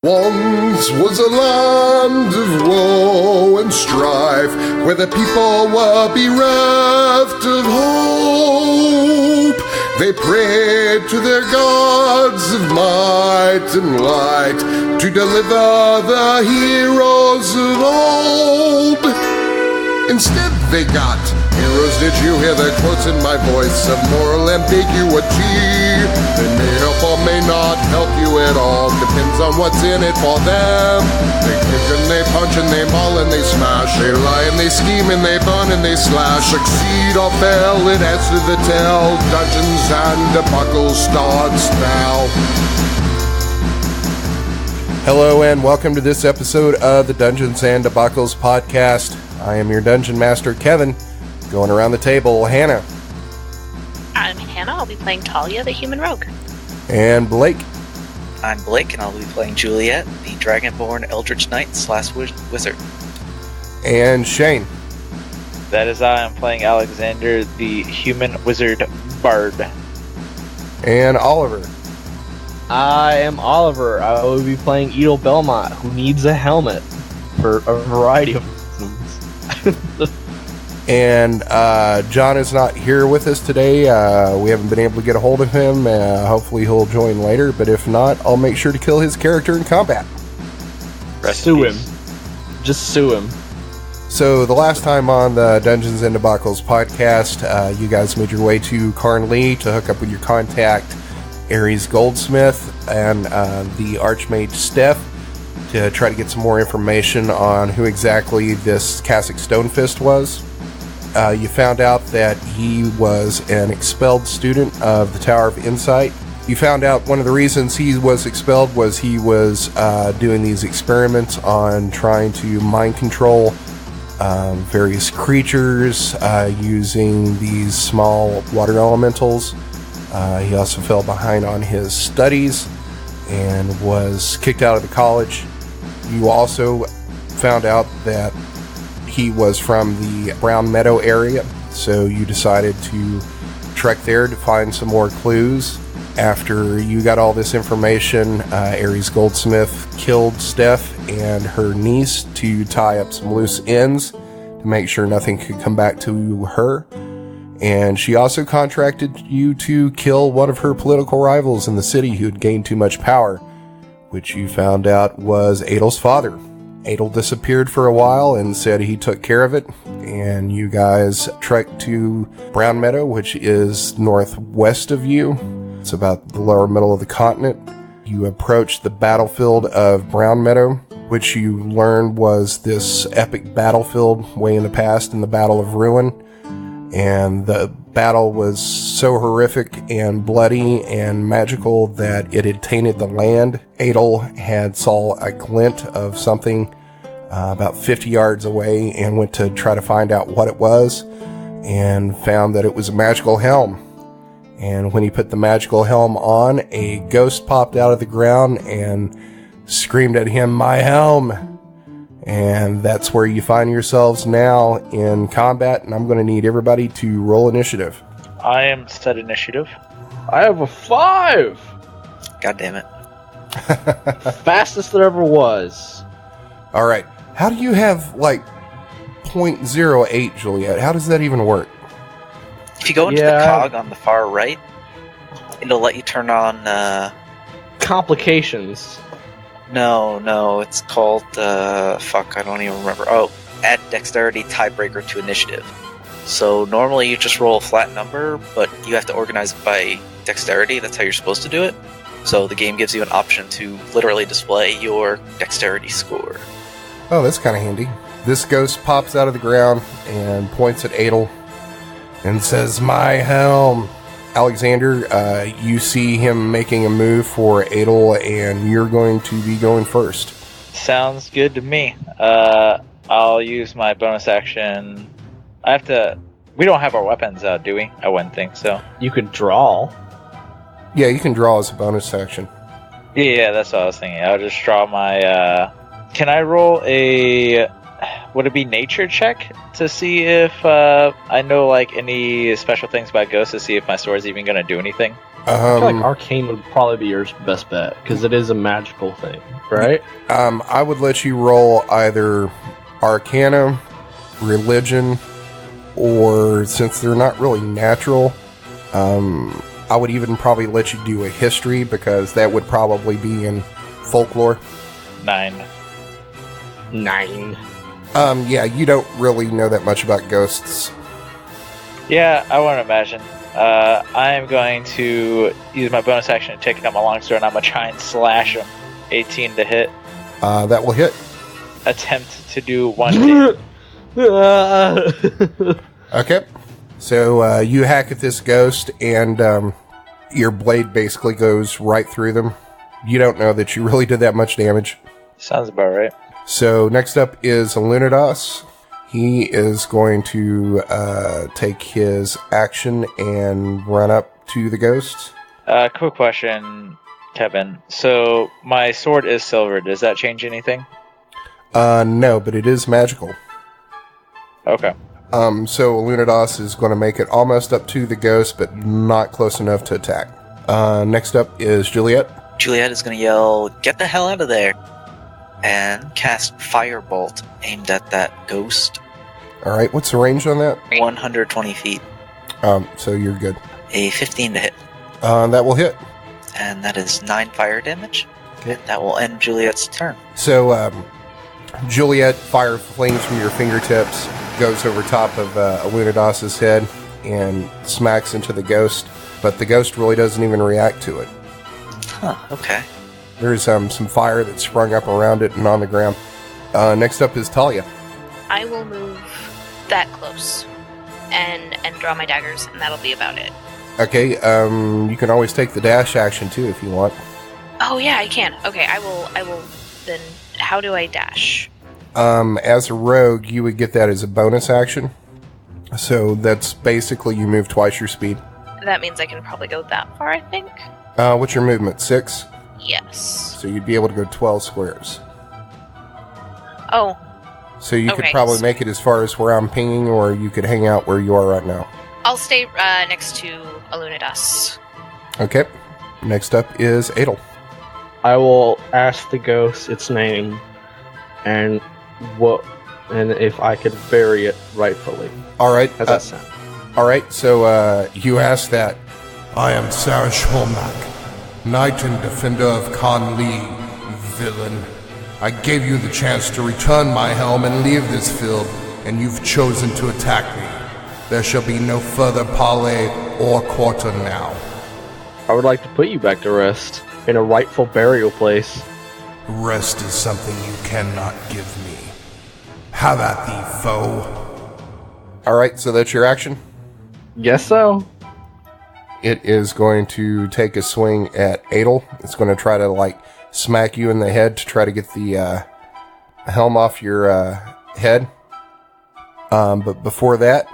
Once was a land of woe and strife, where the people were bereft of hope. They prayed to their gods of might and light to deliver the heroes of old. Instead they got heroes. Did you hear the quotes in my voice of moral ambiguity? They may help or may not help you at all. Depends on what's in it for them. They kick and they punch and they maul and they smash. They lie and they scheme and they burn and they slash. Succeed or fail, it adds to the tale. Dungeons and Debacle starts now. Hello and welcome to this episode of the Dungeons and Debacles podcast. I am your Dungeon Master, Kevin. Going around the table, Hannah. I'm Hannah. I'll be playing Talia, the human rogue. And Blake. I'm Blake, and I'll be playing Juliet, the Dragonborn eldritch knight / wizard. And Shane. That is I. I'm playing Alexander, the human wizard bard. And Oliver. I am Oliver. I will be playing Edel Belmont, who needs a helmet for a variety of reasons. And John is not here with us today. We haven't been able to get a hold of him. Hopefully he'll join later, but if not, I'll make sure to kill his character in combat. Sue him. Just sue him. So the last time on the Dungeons and Debacles podcast, you guys made your way to Carnley to hook up with your contact, Ares Goldsmith, and the Archmage Steph, to try to get some more information on who exactly this Kasick Stonefoot was. You found out that he was an expelled student of the Tower of Insight. You found out one of the reasons he was expelled was he was doing these experiments on trying to mind control various creatures using these small water elementals. He also fell behind on his studies and was kicked out of the college. You also found out that he was from the Brownmeadow area, so you decided to trek there to find some more clues. After you got all this information, Ares Goldsmith killed Steph and her niece to tie up some loose ends to make sure nothing could come back to her. And she also contracted you to kill one of her political rivals in the city who had gained too much power, which you found out was Edel's father. Edel disappeared for a while and said he took care of it, and you guys trekked to Brownmeadow, which is northwest of you. It's about the lower middle of the continent. You approached the Battlefield of Brownmeadow, which you learned was this epic battlefield way in the past in the Battle of Ruin. And the battle was so horrific and bloody and magical that it had tainted the land. Edel had saw a glint of something about 50 yards away and went to try to find out what it was and found that it was a magical helm. And when he put the magical helm on, a ghost popped out of the ground and screamed at him, "My helm!" And that's where you find yourselves now in combat, and I'm going to need everybody to roll initiative. I am set initiative. I have a 5! God damn it. Fastest there ever was. Alright, how do you have, like, 0.08, Juliet? How does that even work? If you go into the cog on the far right, it'll let you turn on, Complications. No, it's called, I don't even remember. Oh, add dexterity tiebreaker to initiative. So normally you just roll a flat number, but you have to organize it by dexterity. That's how you're supposed to do it. So the game gives you an option to literally display your dexterity score. Oh, that's kind of handy. This ghost pops out of the ground and points at Edel and says, "My helm." Alexander, you see him making a move for Edel, and you're going to be going first. Sounds good to me. I'll use my bonus action. We don't have our weapons out, do we? I wouldn't think so. You could draw. Yeah, you can draw as a bonus action. Yeah, that's what I was thinking. I'll just draw my, can I roll would it be nature check to see if I know like any special things about ghosts to see if my sword's even going to do anything? I feel like arcane would probably be your best bet because it is a magical thing, right? I would let you roll either Arcana, Religion, or since they're not really natural, I would even probably let you do a History because that would probably be in Folklore. 9. Yeah, you don't really know that much about ghosts. Yeah, I wouldn't imagine. I am going to use my bonus action to take out my longsword, and I'm going to try and slash him. 18 to hit. That will hit. Attempt to do 1 damage. Okay. So you hack at this ghost, and your blade basically goes right through them. You don't know that you really did that much damage. Sounds about right. So next up is Alunodas. He is going to take his action and run up to the ghost. Quick question, Kevin. So my sword is silver. Does that change anything? No, but it is magical. Okay. So Alunodas is going to make it almost up to the ghost, but not close enough to attack. Next up is Juliet. Juliet is going to yell, "Get the hell out of there!" and cast Firebolt aimed at that ghost. Alright, what's the range on that? 120 feet. So you're good. A 15 to hit. That will hit. And that is 9 fire damage. Okay. And that will end Juliet's turn. So, Juliet, fire flings from your fingertips, goes over top of Alunodas' head, and smacks into the ghost. But the ghost really doesn't even react to it. Huh, okay. There's some fire that sprung up around it and on the ground. Next up is Talia. I will move that close and draw my daggers, and that'll be about it. Okay, you can always take the dash action too if you want. Oh yeah, I can. Okay, I will then. How do I dash? As a rogue, you would get that as a bonus action. So that's basically you move twice your speed. That means I can probably go that far, I think. What's your movement? 6? Yes. So you'd be able to go 12 squares. Oh. So you could Okay. probably make it as far as where I'm pinging, or you could hang out where you are right now. I'll stay next to Alunodas. Okay. Next up is Edel. I will ask the ghost its name and if I could bury it rightfully. All right. How's that sound? All right. So you ask that. I am Sarish Holmack, knight and defender of Khan Lee, villain. I gave you the chance to return my helm and leave this field, and you've chosen to attack me. There shall be no further parley or quarter now. I would like to put you back to rest in a rightful burial place. Rest is something you cannot give me. Have at thee, foe. All right. So that's your action. Guess so. It is going to take a swing at Edel. It's going to try to smack you in the head to try to get the helm off your head. But before that,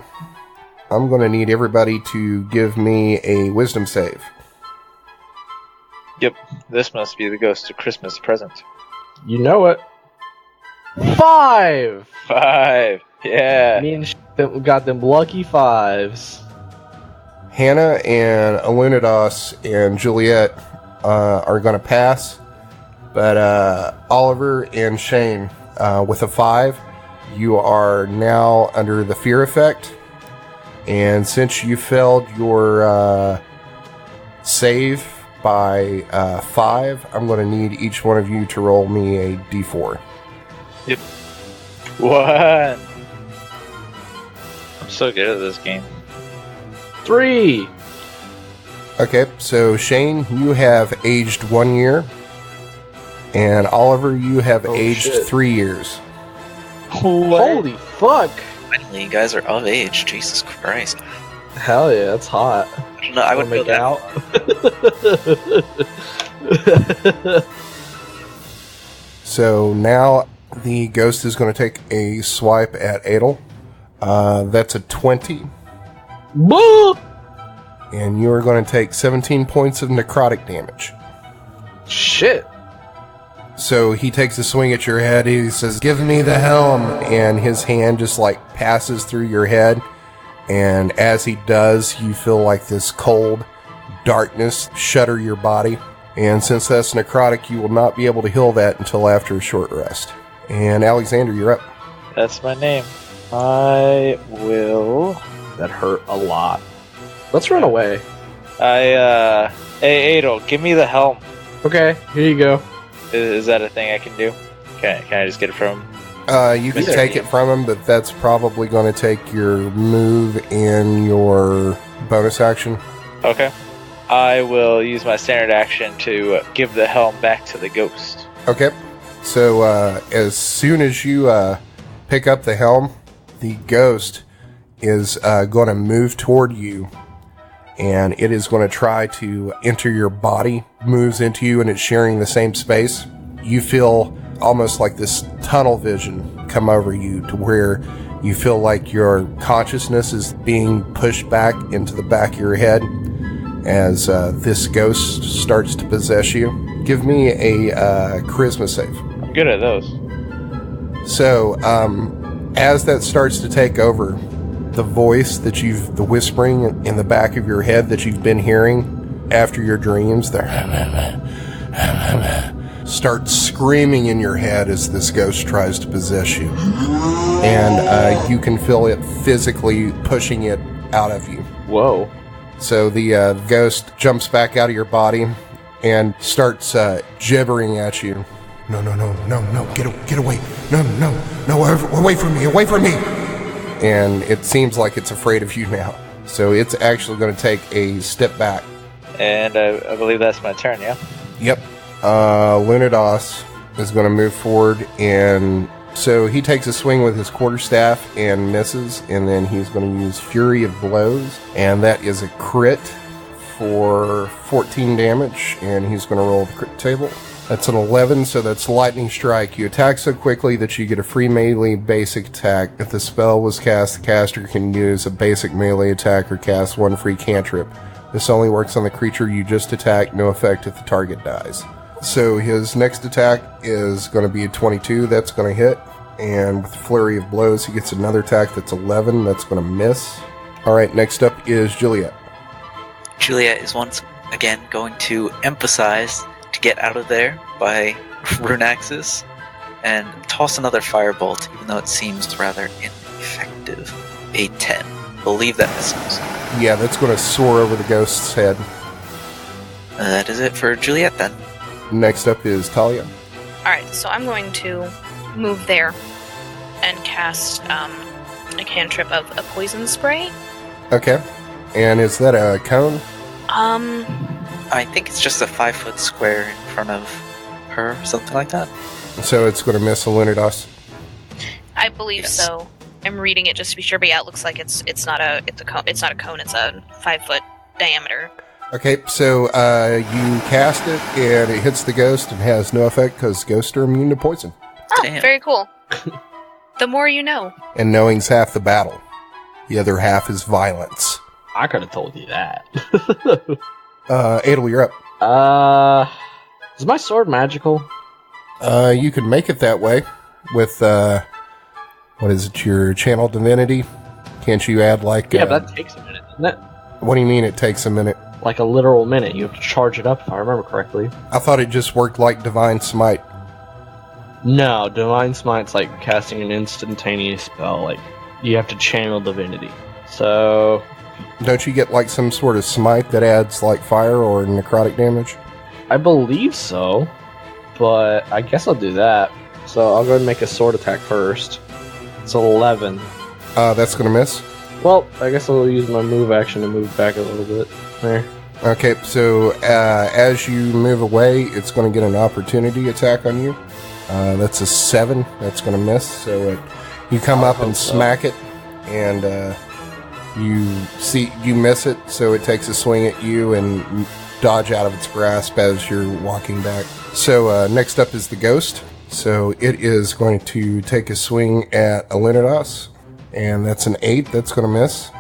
I'm going to need everybody to give me a wisdom save. Yep, this must be the ghost of Christmas present. You know it. 5! 5! Yeah! Me and got them lucky 5s. Hannah and Alunodas and Juliet are going to pass. But Oliver and Shane, with a 5, you are now under the fear effect. And since you failed your save by 5, I'm going to need each one of you to roll me a d4. Yep. 1! I'm so good at this game. 3! Okay, so Shane, you have aged 1 year. And Oliver, you have aged shit. 3 years. Holy fuck! Finally, you guys are of age. Jesus Christ. Hell yeah, that's hot. No, I would Wanna go make that. out. So now the ghost is going to take a swipe at Edel. That's a 20. Boo! And you are going to take 17 points of necrotic damage. Shit. So he takes a swing at your head. He says, "Give me the helm." And his hand just passes through your head. And as he does, you feel like this cold, darkness shutter your body. And since that's necrotic, you will not be able to heal that until after a short rest. And Alexander, you're up. That's my name. I will. That hurt a lot. Let's run away. Hey, Edel, give me the helm. Okay, here you go. Is that a thing I can do? Can I just get it from him? You can take it from him, but that's probably going to take your move and your bonus action. Okay. I will use my standard action to give the helm back to the ghost. Okay. So as soon as you pick up the helm, the ghost is going to move toward you, and it is going to try to enter your body, moves into you, and it's sharing the same space. You feel almost like this tunnel vision come over you to where you feel like your consciousness is being pushed back into the back of your head as this ghost starts to possess you. Give me a charisma save. I'm good at those. So, as that starts to take over, the voice that the whispering in the back of your head that you've been hearing after your dreams, starts screaming in your head as this ghost tries to possess you. And you can feel it physically pushing it out of you. Whoa. So the ghost jumps back out of your body and starts gibbering at you. No, get away. No, away from me. And it seems like it's afraid of you now. So it's actually going to take a step back. And I believe that's my turn, yeah? Yep. Alunodas is going to move forward, and so he takes a swing with his quarterstaff and misses, and then he's going to use Fury of Blows, and that is a crit for 14 damage, and he's going to roll the crit table. That's an 11, so that's Lightning Strike. You attack so quickly that you get a free melee basic attack. If the spell was cast, the caster can use a basic melee attack or cast one free cantrip. This only works on the creature you just attacked, no effect if the target dies. So his next attack is going to be a 22, that's going to hit. And with Flurry of Blows, he gets another attack that's 11, that's going to miss. Alright, next up is Juliet. Juliet is once again going to emphasize to get out of there by rune axes and toss another firebolt, even though it seems rather ineffective. A 10. Believe that misses. Yeah, that's going to soar over the ghost's head. That is it for Juliet then. Next up is Talia. Alright, so I'm going to move there and cast a cantrip of a poison spray. Okay. And is that a cone? I think it's just a 5-foot square in front of her, something like that. So it's going to miss Alunodas. I believe so. I'm reading it just to be sure, but yeah, it looks like it's not a cone. It's not a cone. It's a 5-foot diameter. Okay, so you cast it, and it hits the ghost and has no effect because ghosts are immune to poison. Oh, Damn. very cool. The more you know. And knowing's half the battle. The other half is violence. I could have told you that. Edel, you're up. Is my sword magical? You could make it that way with, what is it, your channel divinity? Can't you add, like... Yeah, but that takes a minute, doesn't it? What do you mean it takes a minute? Like a literal minute. You have to charge it up, if I remember correctly. I thought it just worked like Divine Smite. No, Divine Smite's like casting an instantaneous spell. Like, you have to channel divinity. So... Don't you get, like, some sort of smite that adds, like, fire or necrotic damage? I believe so, but I guess I'll do that. So I'll go ahead and make a sword attack first. It's 11. That's gonna miss. Well, I guess I'll use my move action to move back a little bit. There. Okay, so as you move away, it's going to get an opportunity attack on you. That's a 7. That's going to miss. So you come up and smack it, and you miss it. So it takes a swing at you and dodge out of its grasp as you're walking back. So next up is the ghost. So it is going to take a swing at Alunodas, and that's an 8. That's going to miss.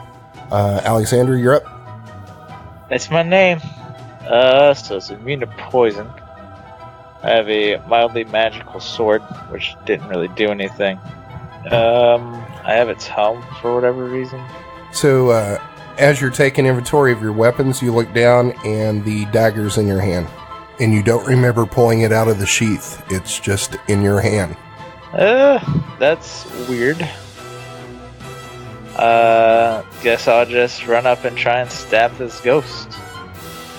Alexander, you're up. That's my name. So it's immune to poison. I have a mildly magical sword, which didn't really do anything. I have its helm for whatever reason. So As you're taking inventory of your weapons, you look down and the dagger's in your hand. And you don't remember pulling it out of the sheath. It's just in your hand. That's weird. Guess I'll just run up and try and stab this ghost.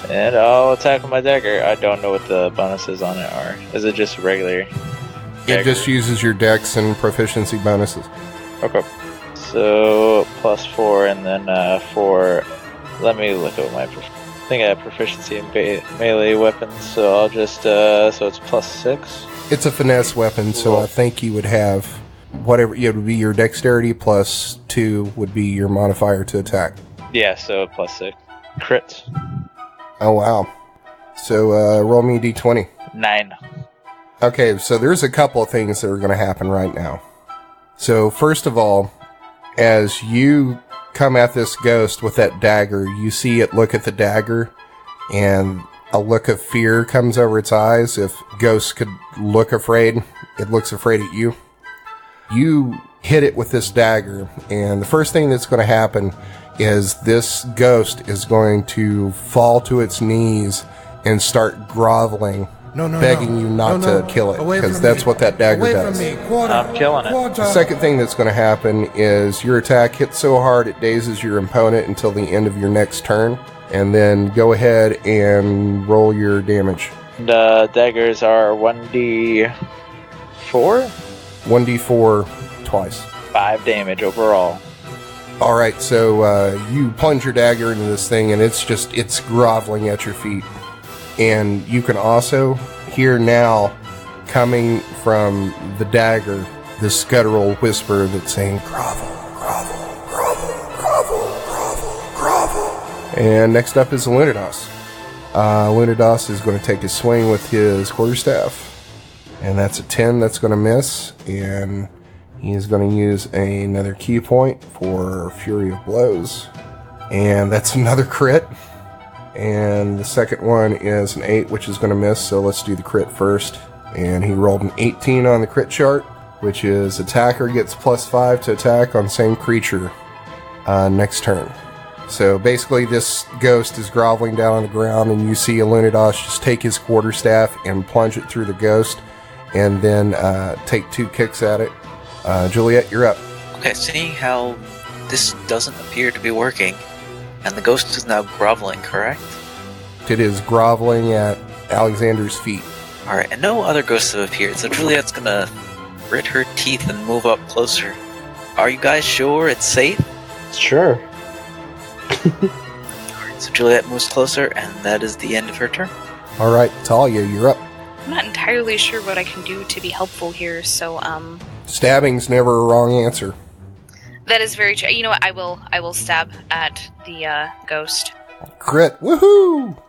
And I'll attack with my dagger. I don't know what the bonuses on it are. Is it just regular dagger? It just uses your dex and proficiency bonuses. Okay. So, +4 and then 4. Let me look at my... I think I have proficiency in melee weapons, so I'll just... so it's +6? It's a finesse weapon, so I think you would have... Whatever, it would be your dexterity +2 would be your modifier to attack. Yeah, so +6. Crit. Oh, wow. So, roll me a d20. 9. Okay, so there's a couple of things that are going to happen right now. So, first of all, as you come at this ghost with that dagger, you see it look at the dagger, and a look of fear comes over its eyes. If ghosts could look afraid, it looks afraid at you. You hit it with this dagger, and the first thing that's going to happen is this ghost is going to fall to its knees and start groveling, begging you not to kill it, because that's what that dagger does. I'm killing it. The second thing that's going to happen is your attack hits so hard it dazes your opponent until the end of your next turn, and then go ahead and roll your damage. The daggers are 1d4? 1d4 twice. 5 damage overall. Alright, so you plunge your dagger into this thing, and it's groveling at your feet. And you can also hear now, coming from the dagger, this guttural whisper that's saying, grovel, grovel, grovel, grovel, grovel, grovel. And next up is Alunodas. Alunodas is going to take a swing with his quarterstaff. And that's a 10 that's going to miss. And he's going to use another key point for Fury of Blows. And that's another crit. And the second one is an 8, which is going to miss, so let's do the crit first. And he rolled an 18 on the crit chart, which is attacker gets +5 to attack on same creature next turn. So basically this ghost is groveling down on the ground, and you see Alunodas just take his quarterstaff and plunge it through the ghost, and then take 2 kicks at it. Juliet, you're up. Okay, seeing how this doesn't appear to be working, and the ghost is now groveling, correct? It is groveling at Alexander's feet. Alright, and no other ghosts have appeared, so Juliet's gonna grit her teeth and move up closer. Are you guys sure it's safe? Sure. Alright, so Juliet moves closer, and that is the end of her turn. Alright, Talia, you're up. I'm not entirely sure what I can do to be helpful here, so Stabbing's never a wrong answer. that is very true. You know what? I will stab at the ghost. Crit, woohoo!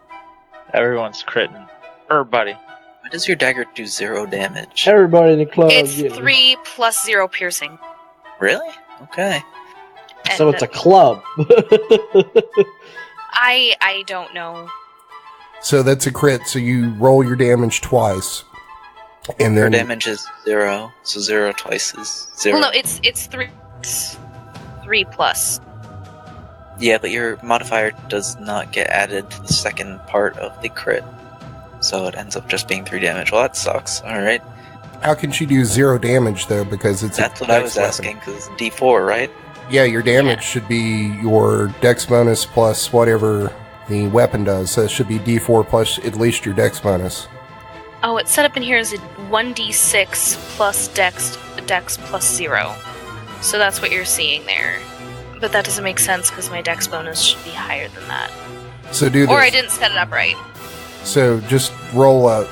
Everyone's critting. Everybody. Why does your dagger do 0 damage? Everybody in the club. It's 3 + 0 piercing. Really? Okay. So it's a club. I don't know. So that's a crit, so you roll your damage twice. And Her then damage is 0, so 0 twice is 0. Well, no, it's 3. 3 plus. Yeah, but your modifier does not get added to the second part of the crit. So it ends up just being 3 damage. Well, that sucks. Alright. how can she do 0 damage, though, because it's That's a what I dex was weapon? asking, because it's D4, right? Yeah, your damage should be your dex bonus plus whatever the weapon does. So it should be d4 plus at least your dex bonus. Oh, it's set up in here as a 1d6 plus dex plus 0. So that's what you're seeing there. But that doesn't make sense because my dex bonus should be higher than that. So do this. Or I didn't set it up right. So just roll a,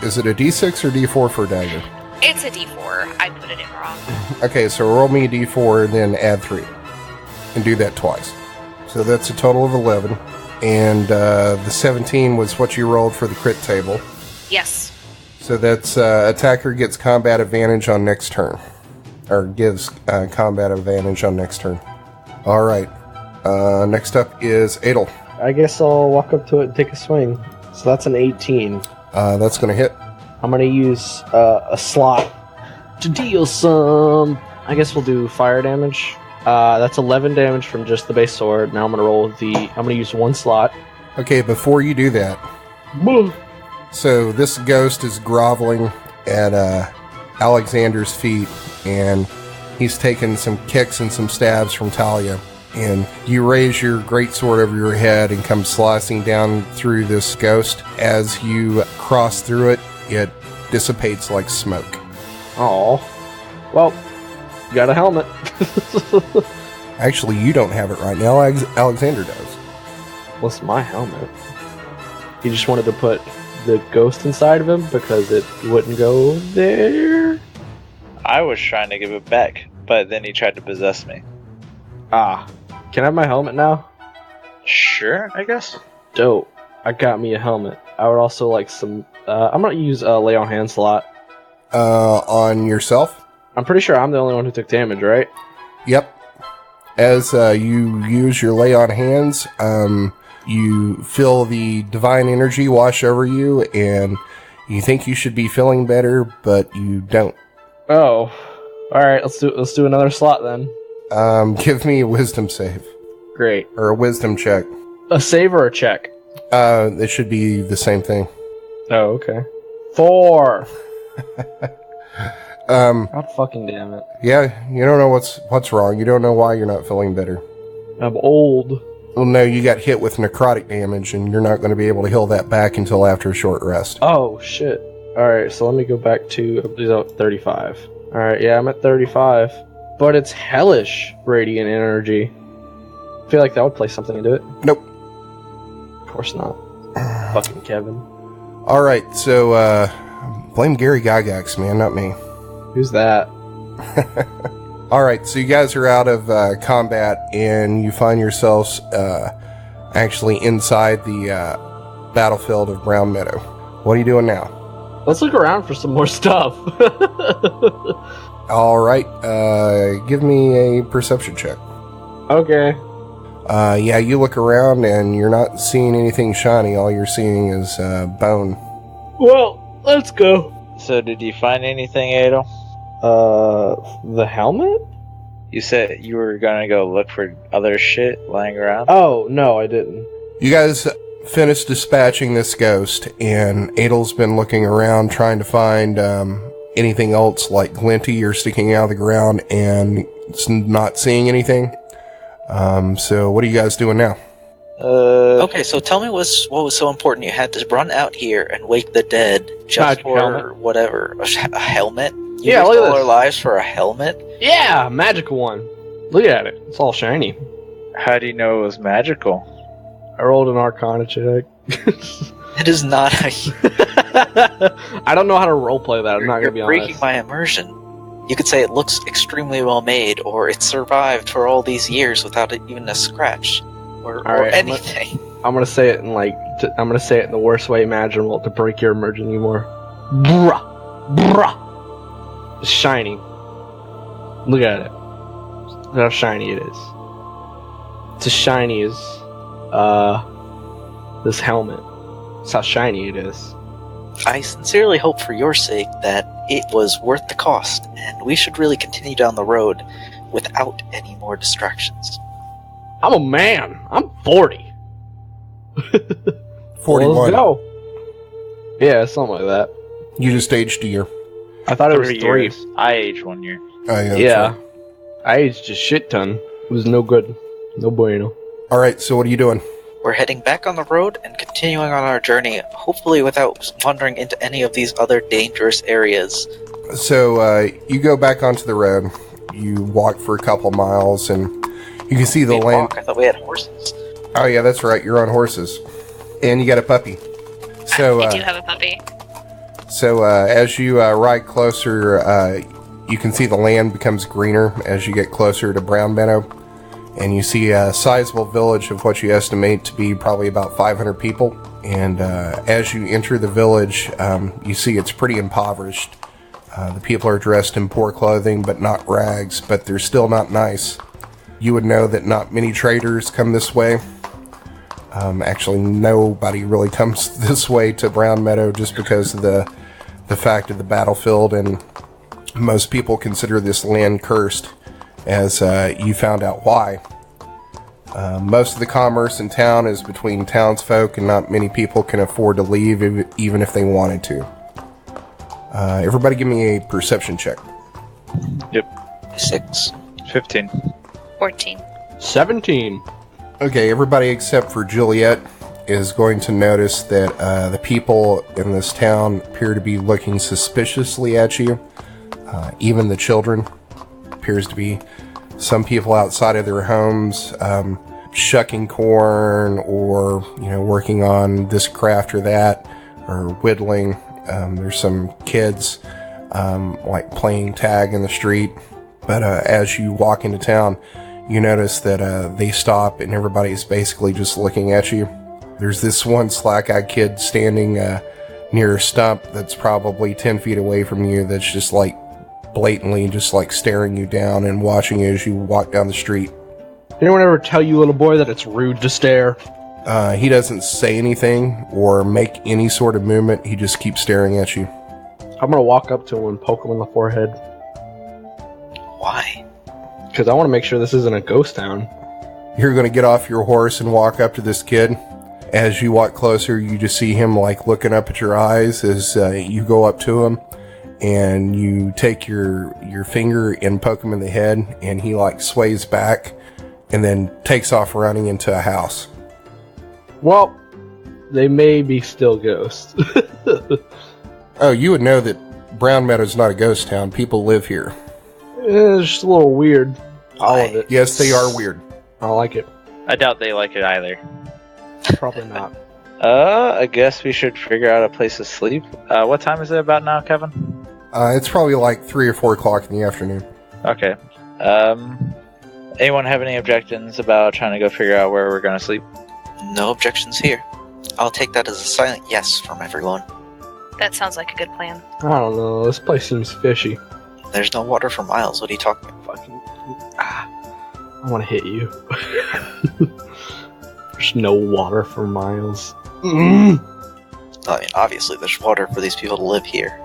is it a d6 or d4 for a dagger? It's a d4. I put it in wrong. Okay, so roll me a d4 and then add 3. And do that twice. So that's a total of 11. And the 17 was what you rolled for the crit table. Yes. So that's attacker gets combat advantage on next turn. Or gives combat advantage on next turn. Alright. Next up is Edel. I guess I'll walk up to it and take a swing. So that's an 18. That's going to hit. I'm going to use a slot to deal some... I guess we'll do fire damage. That's 11 damage from just the base sword. Now I'm gonna use one slot. Okay, before you do that, so this ghost is groveling at Alexander's feet, and he's taken some kicks and some stabs from Talia. And you raise your greatsword over your head and come slicing down through this ghost. As you cross through it, it dissipates like smoke. Oh, well, you got a helmet. Actually, you don't have it right now. Alexander does. What's my helmet? He just wanted to put the ghost inside of him because it wouldn't go there. I was trying to give it back, but then he tried to possess me. Can I have my helmet now? Sure, I guess. Dope. I got me a helmet. I would also like some... I'm gonna use a lay on hand slot. On yourself? I'm pretty sure I'm the only one who took damage, right? Yep. As you use your lay on hands, you feel the divine energy wash over you, and you think you should be feeling better, but you don't. Oh. Alright, let's do another slot then. Give me a wisdom save. Great. Or a wisdom check. A save or a check? It should be the same thing. Oh, okay. 4! God fucking damn it. Yeah, you don't know what's wrong. You don't know why you're not feeling better. I'm old. Well, no, you got hit with necrotic damage, and you're not going to be able to heal that back until after a short rest. Oh, shit. Alright, so let me go back to 35. Alright, yeah, I'm at 35. But it's hellish radiant energy. I feel like that would play something into it. Nope. Of course not. Fucking Kevin. Alright, so, blame Gary Gygax, man, not me. Who's that? Alright, so you guys are out of combat, and you find yourselves actually inside the Battlefield of Brownmeadow. What are you doing now? Let's look around for some more stuff. Alright, give me a perception check. Okay. Yeah, you look around, and you're not seeing anything shiny. All you're seeing is bone. Well, let's go. So did you find anything, Edel? The helmet? You said you were gonna go look for other shit lying around? Oh, no, I didn't. You guys finished dispatching this ghost, and Edel's been looking around trying to find anything else like glinty or sticking out of the ground, and it's not seeing anything. So what are you guys doing now? Okay, so tell me what was so important you had to run out here and wake the dead just Magic for helmet. whatever? A helmet? You Yeah, risked look at all this. our lives for a helmet? Yeah, magical one. Look at it. It's all shiny. How do you know it was magical? I rolled an Arcana check. It is not I don't know how to roleplay that. I'm not gonna be You're honest. breaking my immersion. You could say it looks extremely well made, or it survived for all these years without even a scratch, or Alright, anything. I'm gonna say it in I'm gonna say it in the worst way imaginable to break your immersion even more. Bruh. It's shiny. Look at it. Look how shiny it is. It's as shiny as this helmet. That's how shiny it is. I sincerely hope for your sake that it was worth the cost, and we should really continue down the road without any more distractions. I'm a man. I'm 40. 41. Well, let's go. Yeah, something like that. You just aged a year. I thought it was 3 3. years. I aged 1 year. Oh, yeah. that's Yeah. right. I aged a shit ton. It was no good. No bueno. Alright, so what are you doing? We're heading back on the road and continuing on our journey, hopefully without wandering into any of these other dangerous areas. So, you go back onto the road. You walk for a couple miles, and you can see the We land. walk. I thought we had horses. Oh, yeah, that's right. You're on horses. And you got a puppy. So, I do have a puppy. So as you ride closer, you can see the land becomes greener as you get closer to Brownmeadow, and you see a sizable village of what you estimate to be probably about 500 people. And as you enter the village, you see it's pretty impoverished. The people are dressed in poor clothing, but not rags, but they're still not nice. You would know that not many traders come this way. Actually, nobody really comes this way to Brownmeadow just because of the fact of the battlefield, and most people consider this land cursed as you found out why. Most of the commerce in town is between townsfolk, and not many people can afford to leave even if they wanted to. Everybody give me a perception check. Yep. 6. 15. 14. 17. Okay, everybody except for Juliet is going to notice that the people in this town appear to be looking suspiciously at you. Even the children. Appears to be some people outside of their homes shucking corn or, working on this craft or that, or whittling. There's some kids like playing tag in the street. But as you walk into town, you notice that they stop and everybody's basically just looking at you. There's this one slack-eyed kid standing near a stump that's probably 10 feet away from you that's just like blatantly just like staring you down and watching you as you walk down the street. Anyone ever tell you, little boy, that it's rude to stare? He doesn't say anything or make any sort of movement. He just keeps staring at you. I'm gonna walk up to him and poke him in the forehead. Why? Because I want to make sure this isn't a ghost town. You're going to get off your horse and walk up to this kid. As you walk closer, you just see him like looking up at your eyes as you go up to him, and you take your finger and poke him in the head, and he like sways back and then takes off running into a house. Well, they may be still ghosts. Oh, you would know that Brownmeadow's not a ghost town. People live here. It's just a little weird. All of it. Yes, they are weird. I like it. I doubt they like it either. Probably not. I guess we should figure out a place to sleep. What time is it about now, Kevin? It's probably like 3 or 4 o'clock in the afternoon. Okay. Anyone have any objections about trying to go figure out where we're gonna sleep? No objections here. I'll take that as a silent yes from everyone. That sounds like a good plan. I don't know. This place seems fishy. There's no water for miles. What are you talking about? Fucking. I want to hit you. There's no water for miles. I mean, obviously, there's water for these people to live here,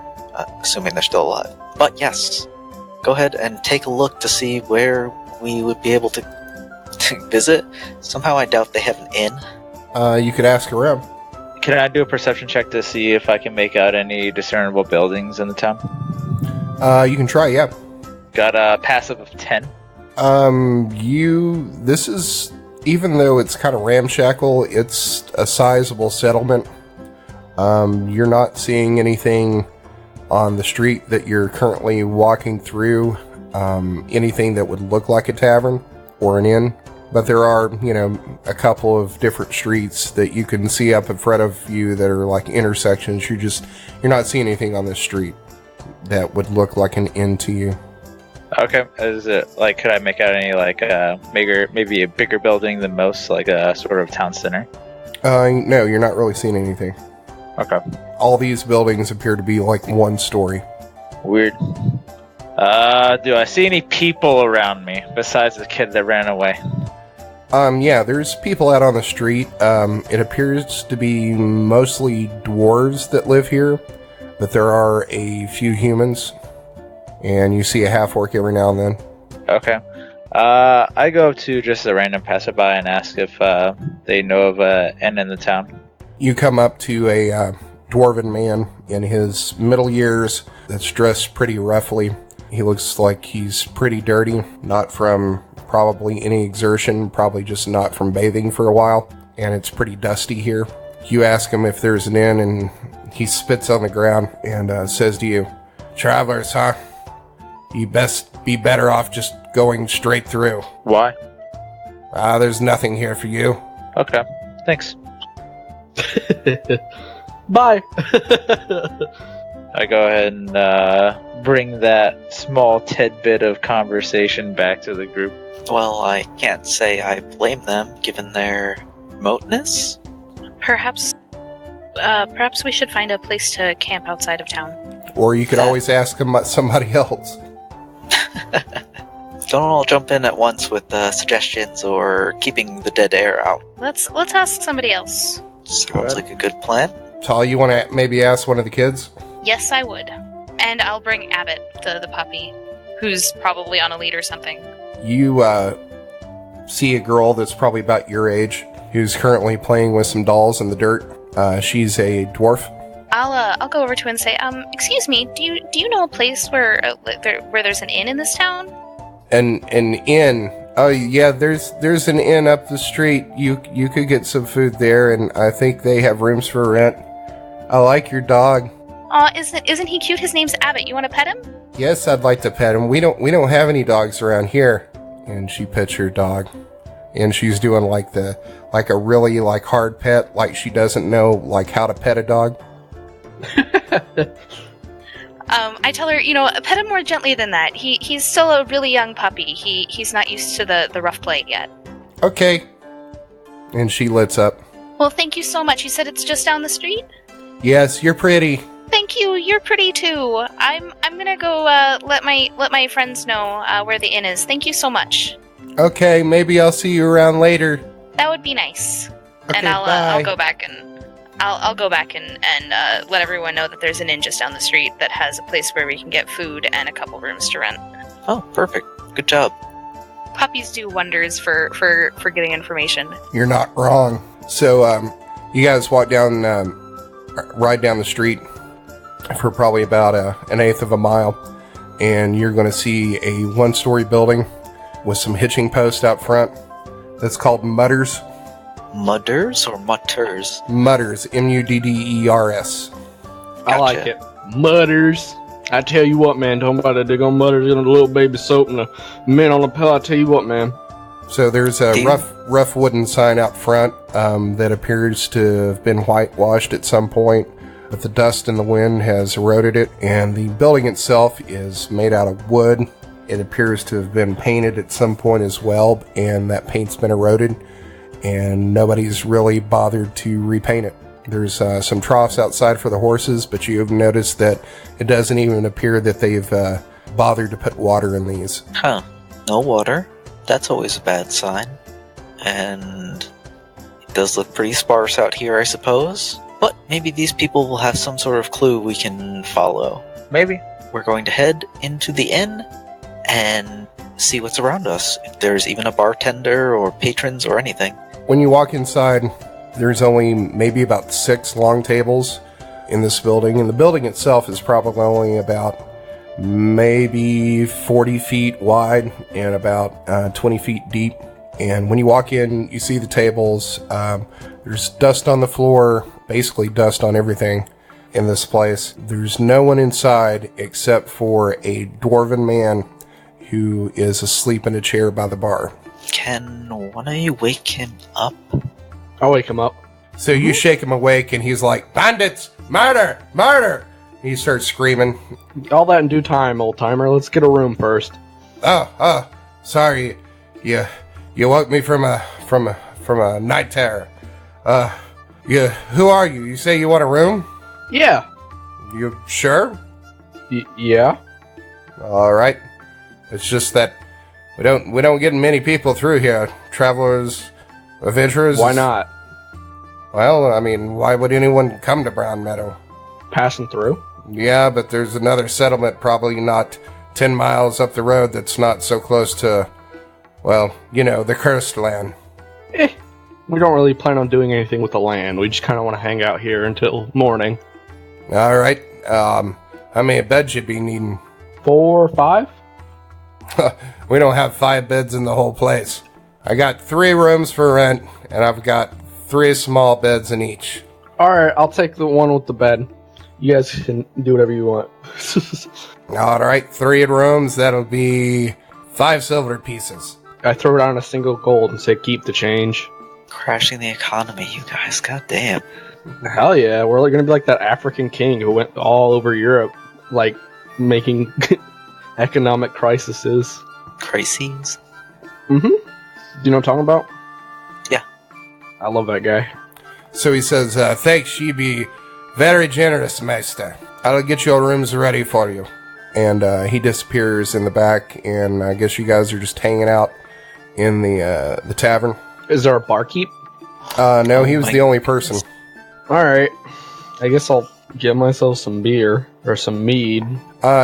assuming they're still alive. But yes, go ahead and take a look to see where we would be able to visit. Somehow I doubt they have an inn. You could ask around. Can I do a perception check to see if I can make out any discernible buildings in the town? You can try, yeah. Got a passive of 10. This is, even though it's kind of ramshackle, it's a sizable settlement. You're not seeing anything on the street that you're currently walking through, anything that would look like a tavern or an inn. But there are, a couple of different streets that you can see up in front of you that are like intersections. You're not seeing anything on this street that would look like an inn to you. Okay. Is it like, could I make out any like maybe a bigger building than most, like a sort of town center? No, you're not really seeing anything. Okay. All these buildings appear to be like one story. Weird. Do I see any people around me besides the kid that ran away? Yeah, there's people out on the street. It appears to be mostly dwarves that live here, but there are a few humans, and you see a half-orc every now and then. Okay. I go up to just a random passerby and ask if they know of an inn in the town. You come up to a dwarven man in his middle years that's dressed pretty roughly. He looks like he's pretty dirty, not from probably any exertion, probably just not from bathing for a while, and it's pretty dusty here. You ask him if there's an inn, and he spits on the ground and says to you, "Travelers, huh? You best be better off just going straight through." Why? There's nothing here for you. Okay, thanks. Bye. I go ahead and bring that small tidbit of conversation back to the group. Well, I can't say I blame them, given their remoteness. Perhaps we should find a place to camp outside of town. Or you could always ask them about somebody else. Don't all jump in at once with suggestions or keeping the dead air out. Let's ask somebody else. Sounds like a good plan. Talia, you want to maybe ask one of the kids? Yes, I would. And I'll bring Abbott, the puppy. who's probably on a lead or something. You see a girl that's probably about your age who's currently playing with some dolls in the dirt. She's a dwarf. I'll go over to her and say, excuse me, do you know a place where there's an inn in this town? An inn? Oh yeah, there's an inn up the street. You could get some food there, and I think they have rooms for rent. I like your dog. Aw, isn't he cute? His name's Abbott. You want to pet him? Yes, I'd like to pet him. We don't have any dogs around here. And she pets her dog, and she's doing like a really like hard pet, like she doesn't know like how to pet a dog. I tell her, pet him more gently than that. He's still a really young puppy. He's not used to the rough play yet. Okay. And she lets up. Well, thank you so much. You said it's just down the street? Yes, you're pretty. Thank you. You're pretty too. I'm gonna go let my friends know where the inn is. Thank you so much. Okay, maybe I'll see you around later. That would be nice. Okay, and I'll bye. go back and let everyone know that there's an inn just down the street that has a place where we can get food and a couple rooms to rent. Oh, perfect. Good job. Puppies do wonders for getting information. You're not wrong. So, you guys walk down, ride down the street for probably about an eighth of a mile, and you're going to see a one-story building with some hitching posts out front that's called Mudders. Mudders or mutters? Mudders, Mudders. I like it. Mutters. I tell you what, man, talking about that digging mutters in a little baby soap and a mint on a pill, I tell you what, man. So there's a rough wooden sign out front that appears to have been whitewashed at some point, but the dust and the wind has eroded it, and the building itself is made out of wood. It appears to have been painted at some point as well, and that paint's been eroded, and nobody's really bothered to repaint it. There's some troughs outside for the horses, but you've noticed that it doesn't even appear that they've bothered to put water in these. Huh. No water. That's always a bad sign. And it does look pretty sparse out here, I suppose. But maybe these people will have some sort of clue we can follow. Maybe. We're going to head into the inn and see what's around us. If there's even a bartender or patrons or anything. When you walk inside, there's only maybe about 6 long tables in this building, and the building itself is probably only about maybe 40 feet wide and about 20 feet deep. And when you walk in, you see the tables. There's dust on the floor, basically dust on everything in this place. There's no one inside except for a dwarven man who is asleep in a chair by the bar. Can one of you wake him up? I'll wake him up. So you shake him awake, and he's like, "Bandits! Murder! Murder!" He starts screaming. All that in due time, old timer. Let's get a room first. Oh, sorry. You woke me from a night terror. Who are you? You say you want a room? Yeah. You sure? Yeah. All right. It's just that we don't get many people through here. Travelers, adventurers. Why not? Well, I mean, why would anyone come to Brownmeadow? Passing through? Yeah, but there's another settlement probably not 10 miles up the road that's not so close to, well, the cursed land. We don't really plan on doing anything with the land. We just kind of want to hang out here until morning. All right. How many beds you be needing? 4 or 5? We don't have 5 beds in the whole place. I got 3 rooms for rent, and I've got 3 small beds in each. Alright, I'll take the one with the bed. You guys can do whatever you want. All right, 3 rooms. That'll be 5 silver pieces. I throw down a single gold and say keep the change. Crashing the economy, you guys. God damn. Hell yeah, we're going to be like that African king who went all over Europe, like, making economic crises. Crises? Mm-hmm. Do you know what I'm talking about? Yeah. I love that guy. So he says, thanks, ye be very generous, master. I'll get your rooms ready for you. And he disappears in the back, and I guess you guys are just hanging out in the tavern. Is there a barkeep? No, he was the only person. Alright. I guess I'll get myself some beer, or some mead.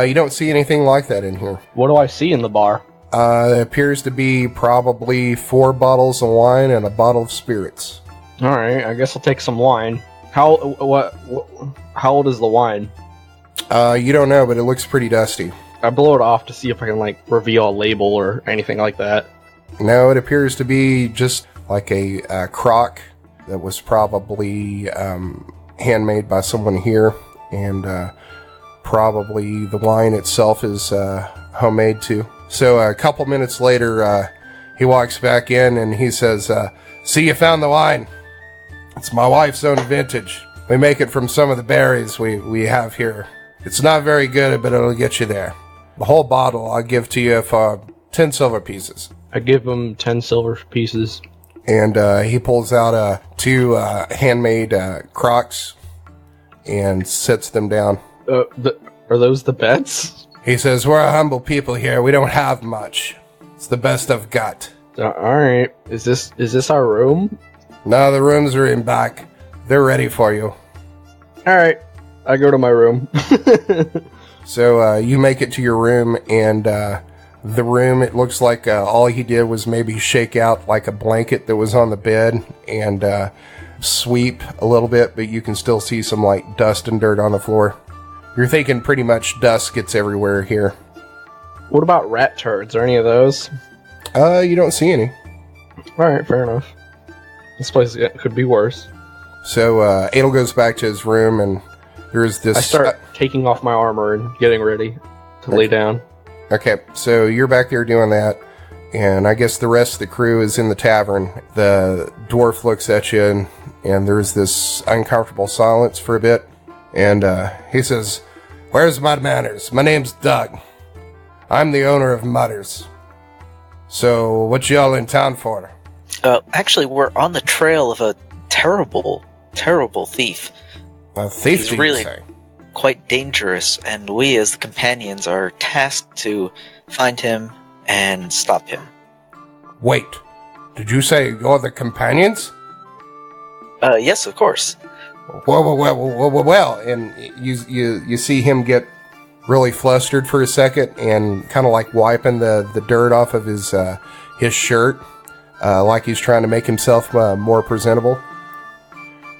You don't see anything like that in here. What do I see in the bar? It appears to be probably 4 bottles of wine and a bottle of spirits. Alright, I guess I'll take some wine. How old is the wine? You don't know, but it looks pretty dusty. I blow it off to see if I can, reveal a label or anything like that. No, it appears to be just like a crock that was probably handmade by someone here, and probably the wine itself is homemade too. So a couple minutes later, he walks back in and he says, see, you found the wine. It's my wife's own vintage. We make it from some of the berries we have here. It's not very good, but it'll get you there. The whole bottle I'll give to you for 10 silver pieces. I give him 10 silver pieces. And he pulls out 2 handmade crocks and sets them down. Are those the bets? He says, we're a humble people here. We don't have much. It's the best I've got. Alright. Is this our room? No, the rooms are in back. They're ready for you. Alright. I go to my room. So you make it to your room, and the room, it looks like all he did was maybe shake out like a blanket that was on the bed and sweep a little bit, but you can still see some dust and dirt on the floor. You're thinking pretty much dust gets everywhere here. What about rat turds? Are any of those? You don't see any. Alright, fair enough. This place could be worse. So Edel goes back to his room, and there's this... I start taking off my armor and getting ready to lay down. Okay, so you're back there doing that, and I guess the rest of the crew is in the tavern. The dwarf looks at you, and there's this uncomfortable silence for a bit, and he says, where's my manners? My name's Doug. I'm the owner of Mutters. So, what y'all in town for? Actually, we're on the trail of a terrible, terrible thief. A thief, He's do really you say? quite dangerous, and we as the companions are tasked to find him and stop him. Wait, did you say you're the companions? Yes, of course. Well, and you see him get really flustered for a second and kind of wiping the dirt off of his shirt, like he's trying to make himself more presentable.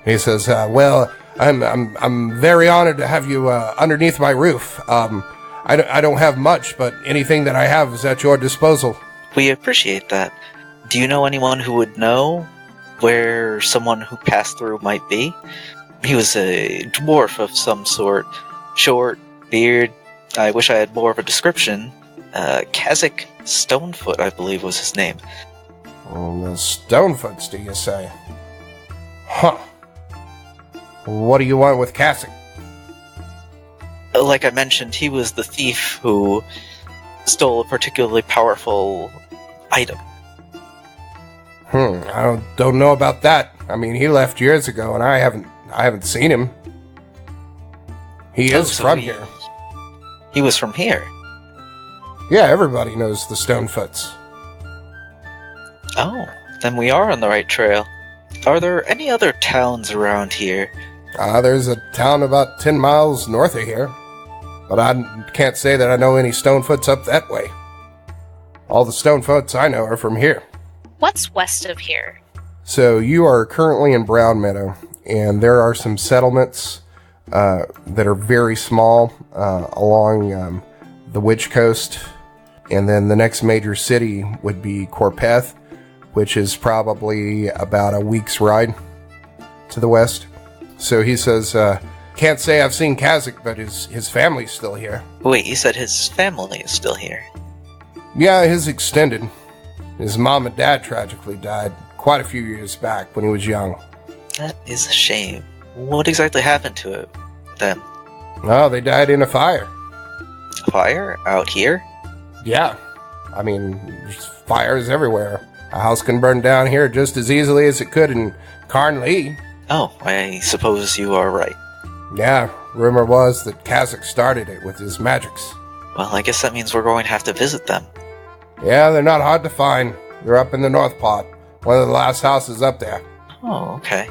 He says, well, I'm very honored to have you underneath my roof. I don't have much, but anything that I have is at your disposal. We appreciate that. Do you know anyone who would know where someone who passed through might be? He was a dwarf of some sort. Short, beard. I wish I had more of a description. Kasick Stonefoot, I believe, was his name. The Stonefoots, do you say? Huh. What do you want with Kasick? Like I mentioned, he was the thief who stole a particularly powerful item. I don't know about that. I mean, he left years ago, and I haven't seen him. He is from here. He was from here? Yeah, everybody knows the Stonefoots. Oh, then we are on the right trail. Are there any other towns around here? There's a town about 10 miles north of here, but I can't say that I know any Stonefoots up that way. All the Stonefoots I know are from here. What's west of here? So you are currently in Brownmeadow, and there are some settlements that are very small along the Witch Coast, and then the next major city would be Corpeth, which is probably about a week's ride to the west. So he says, can't say I've seen Kasick, but his family's still here. Wait, you said his family is still here? Yeah, his extended. His mom and dad tragically died quite a few years back when he was young. That is a shame. What exactly happened to them? Oh, they died in a fire. Fire? Out here? Yeah. I mean, there's fires everywhere. A house can burn down here just as easily as it could in Carnley. Oh, I suppose you are right. Yeah, rumor was that Kasick started it with his magics. Well, I guess that means we're going to have to visit them. Yeah, they're not hard to find. They're up in the North Pot, one of the last houses up there. Oh, okay.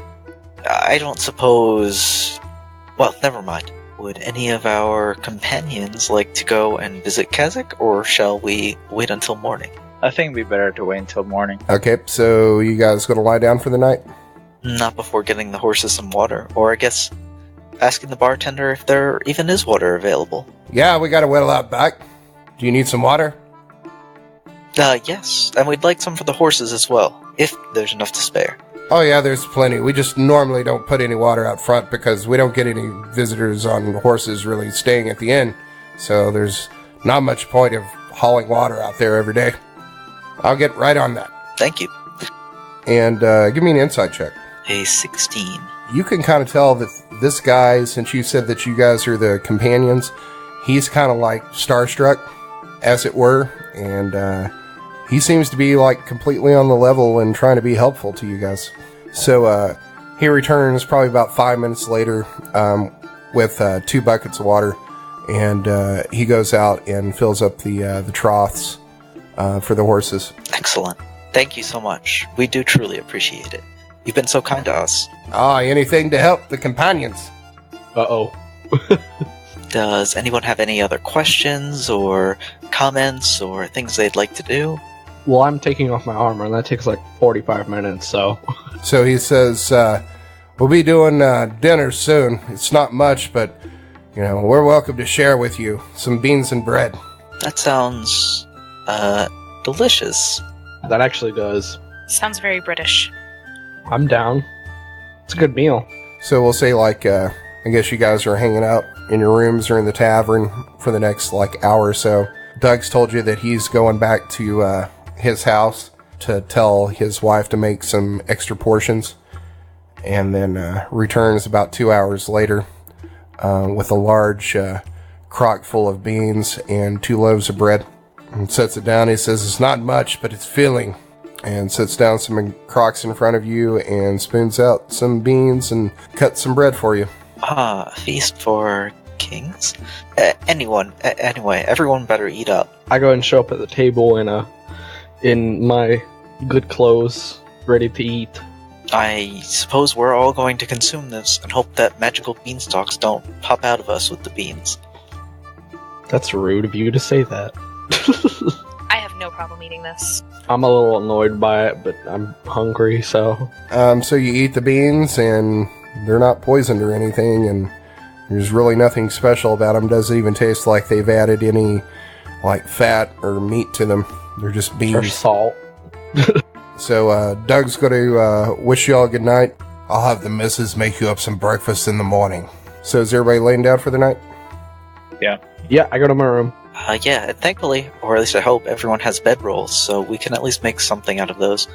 I don't suppose... Well, never mind. Would any of our companions like to go and visit Kasick, or shall we wait until morning? I think it'd be better to wait until morning. Okay, so you guys gonna lie down for the night? Not before getting the horses some water, or I guess asking the bartender if there even is water available. Yeah, we got a well out back. Do you need some water? Yes, and we'd like some for the horses as well, if there's enough to spare. Oh yeah, there's plenty. We just normally don't put any water out front because we don't get any visitors on horses really staying at the inn. So there's not much point of hauling water out there every day. I'll get right on that. Thank you. And give me an insight check. A 16. You can kind of tell that this guy, since you said that you guys are the companions, he's kind of like starstruck, as it were, and he seems to be like completely on the level and trying to be helpful to you guys. So he returns probably about 5 minutes later with 2 buckets of water, and he goes out and fills up the troughs for the horses. Excellent. Thank you so much. We do truly appreciate it. You've been so kind to us. Anything to help the companions. Uh-oh. Does anyone have any other questions or comments or things they'd like to do? Well, I'm taking off my armor, and that takes like 45 minutes, so... So he says, we'll be doing dinner soon. It's not much, but, we're welcome to share with you some beans and bread. That sounds, delicious. That actually does. Sounds very British. I'm down. It's a good meal. So we'll say, I guess you guys are hanging out in your rooms or in the tavern for the next, hour or so. Doug's told you that he's going back to his house to tell his wife to make some extra portions, and then returns about 2 hours later with a large crock full of beans and 2 loaves of bread, and sets it down. He says, it's not much, but it's filling, and sets down some crocks in front of you and spoons out some beans and cuts some bread for you. A feast for kings? Anyway, everyone better eat up. I go and show up at the table in my good clothes, ready to eat. I suppose we're all going to consume this and hope that magical beanstalks don't pop out of us with the beans. That's rude of you to say that. I have no problem eating this. I'm a little annoyed by it, but I'm hungry, so... So you eat the beans, and they're not poisoned or anything, and there's really nothing special about them. Doesn't even taste like they've added any, fat or meat to them. They're just beans. Or salt. So, Doug's going to wish you all good night. I'll have the missus make you up some breakfast in the morning. So is everybody laying down for the night? Yeah, I go to my room. Yeah, thankfully, or at least I hope, everyone has bedrolls, so we can at least make something out of those.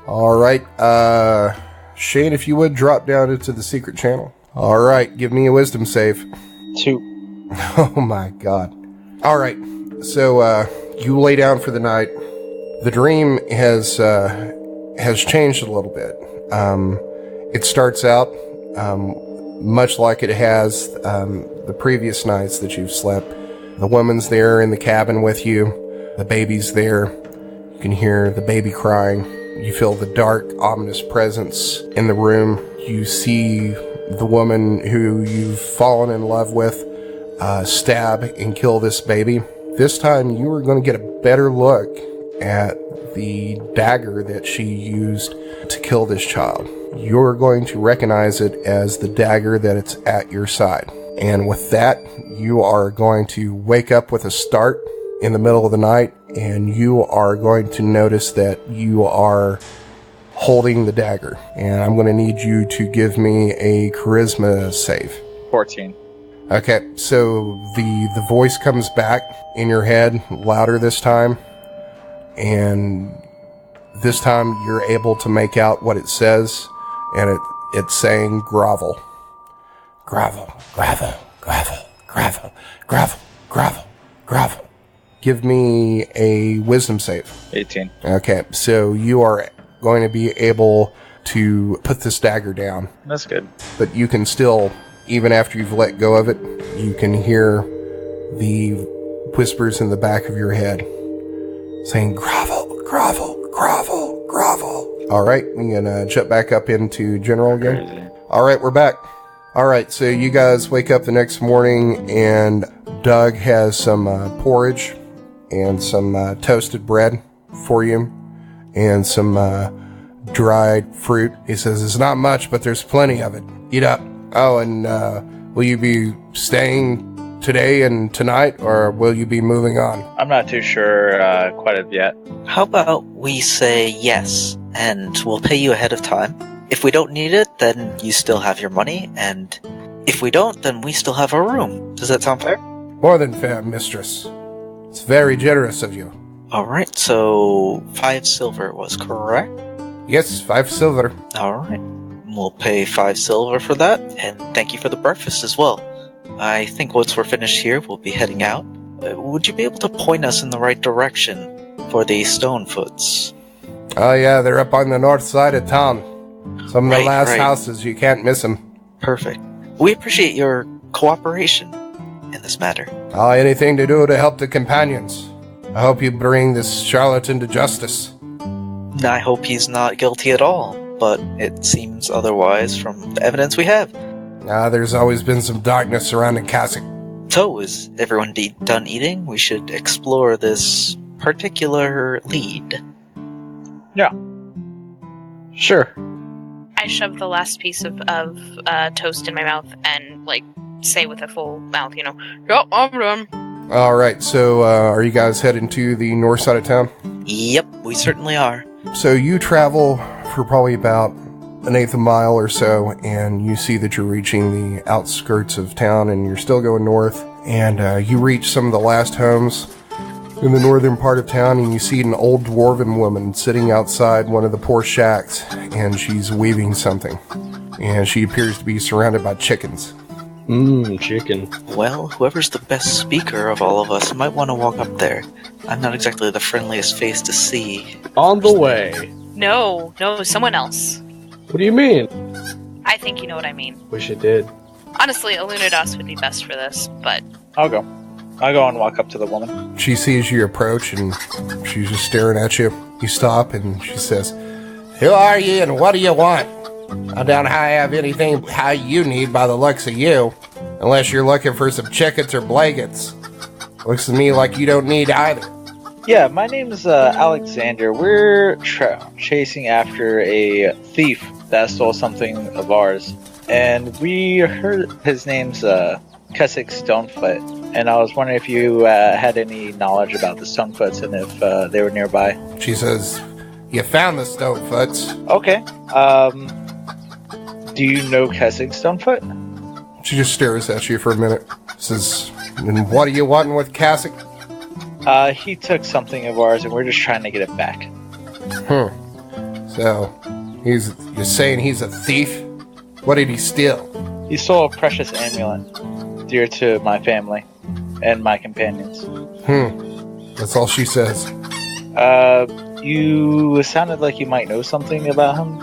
All right. Shane, if you would, drop down into the secret channel. All right, give me a wisdom save. 2. Oh my god. All right, so you lay down for the night. The dream has changed a little bit. It starts out much like it has the previous nights that you've slept. The woman's there in the cabin with you. The baby's there. You can hear the baby crying. You feel the dark, ominous presence in the room. You see the woman who you've fallen in love with stab and kill this baby. This time you are going to get a better look at the dagger that she used to kill this child. You're going to recognize it as the dagger that it's at your side. And with that, you are going to wake up with a start in the middle of the night, and you are going to notice that you are holding the dagger. And I'm going to need you to give me a charisma save. 14. Okay, so the voice comes back in your head, louder this time, and this time you're able to make out what it says, and it's saying grovel. Gravel, gravel, gravel, gravel, gravel, gravel, gravel. Give me a wisdom save. 18. Okay, so you are going to be able to put this dagger down. That's good. But you can still, even after you've let go of it, you can hear the whispers in the back of your head saying grovel, grovel, grovel, grovel. All right, we're going to jump back up into general again. Crazy. All right, we're back. All right, so you guys wake up the next morning, and Doug has some porridge and some toasted bread for you, and some dried fruit. He says, it's not much, but there's plenty of it. Eat up. Oh, and will you be staying today and tonight, or will you be moving on? I'm not too sure quite as yet. How about we say yes, and we'll pay you ahead of time? If we don't need it, then you still have your money, and if we don't, then we still have our room. Does that sound fair? More than fair, mistress. It's very generous of you. Alright, so 5 silver was correct? Yes, 5 silver. Alright, we'll pay 5 silver for that, and thank you for the breakfast as well. I think once we're finished here, we'll be heading out. Would you be able to point us in the right direction for the Stonefoots? Oh yeah, they're up on the north side of town. Some of the last Right. houses, you can't miss them. Perfect. We appreciate your cooperation in this matter. Anything to do to help the companions. I hope you bring this charlatan to justice. I hope he's not guilty at all, but it seems otherwise from the evidence we have. There's always been some darkness surrounding Kasick. So, is everyone done eating? We should explore this particular lead. Yeah. Sure. I shove the last piece of toast in my mouth and, say with a full mouth, yep, I'm done. Alright, so are you guys heading to the north side of town? Yep, we certainly are. So you travel for probably about an eighth of a mile or so, and you see that you're reaching the outskirts of town, and you're still going north, and you reach some of the last homes in the northern part of town, and you see an old dwarven woman sitting outside one of the poor shacks, and she's weaving something, and she appears to be surrounded by chickens. Chicken. Well, whoever's the best speaker of all of us might want to walk up there. I'm not exactly the friendliest face to see. On the way. No, someone else. What do you mean? I think you know what I mean. Wish it did. Honestly, Alunodas would be best for this, but I'll go and walk up to the woman. She sees you approach, and she's just staring at you. You stop, and she says, "Who are you, and what do you want? I don't have anything how you need by the looks of you, unless you're looking for some chickens or blankets. Looks to me like you don't need either." Yeah, my name's Alexander. We're chasing after a thief that stole something of ours, and we heard his name's Kasick Stonefoot, and I was wondering if you had any knowledge about the Stonefoots and if they were nearby. She says, "You found the Stonefoots." Okay. Do you know Kasick Stonefoot? She just stares at you for a minute. Says, "And what are you wanting with Kasick?" He took something of ours, and we're just trying to get it back. So, you're saying he's a thief? What did he steal? He stole a precious amulet, dear to my family and my companions. That's all she says. You sounded like you might know something about him.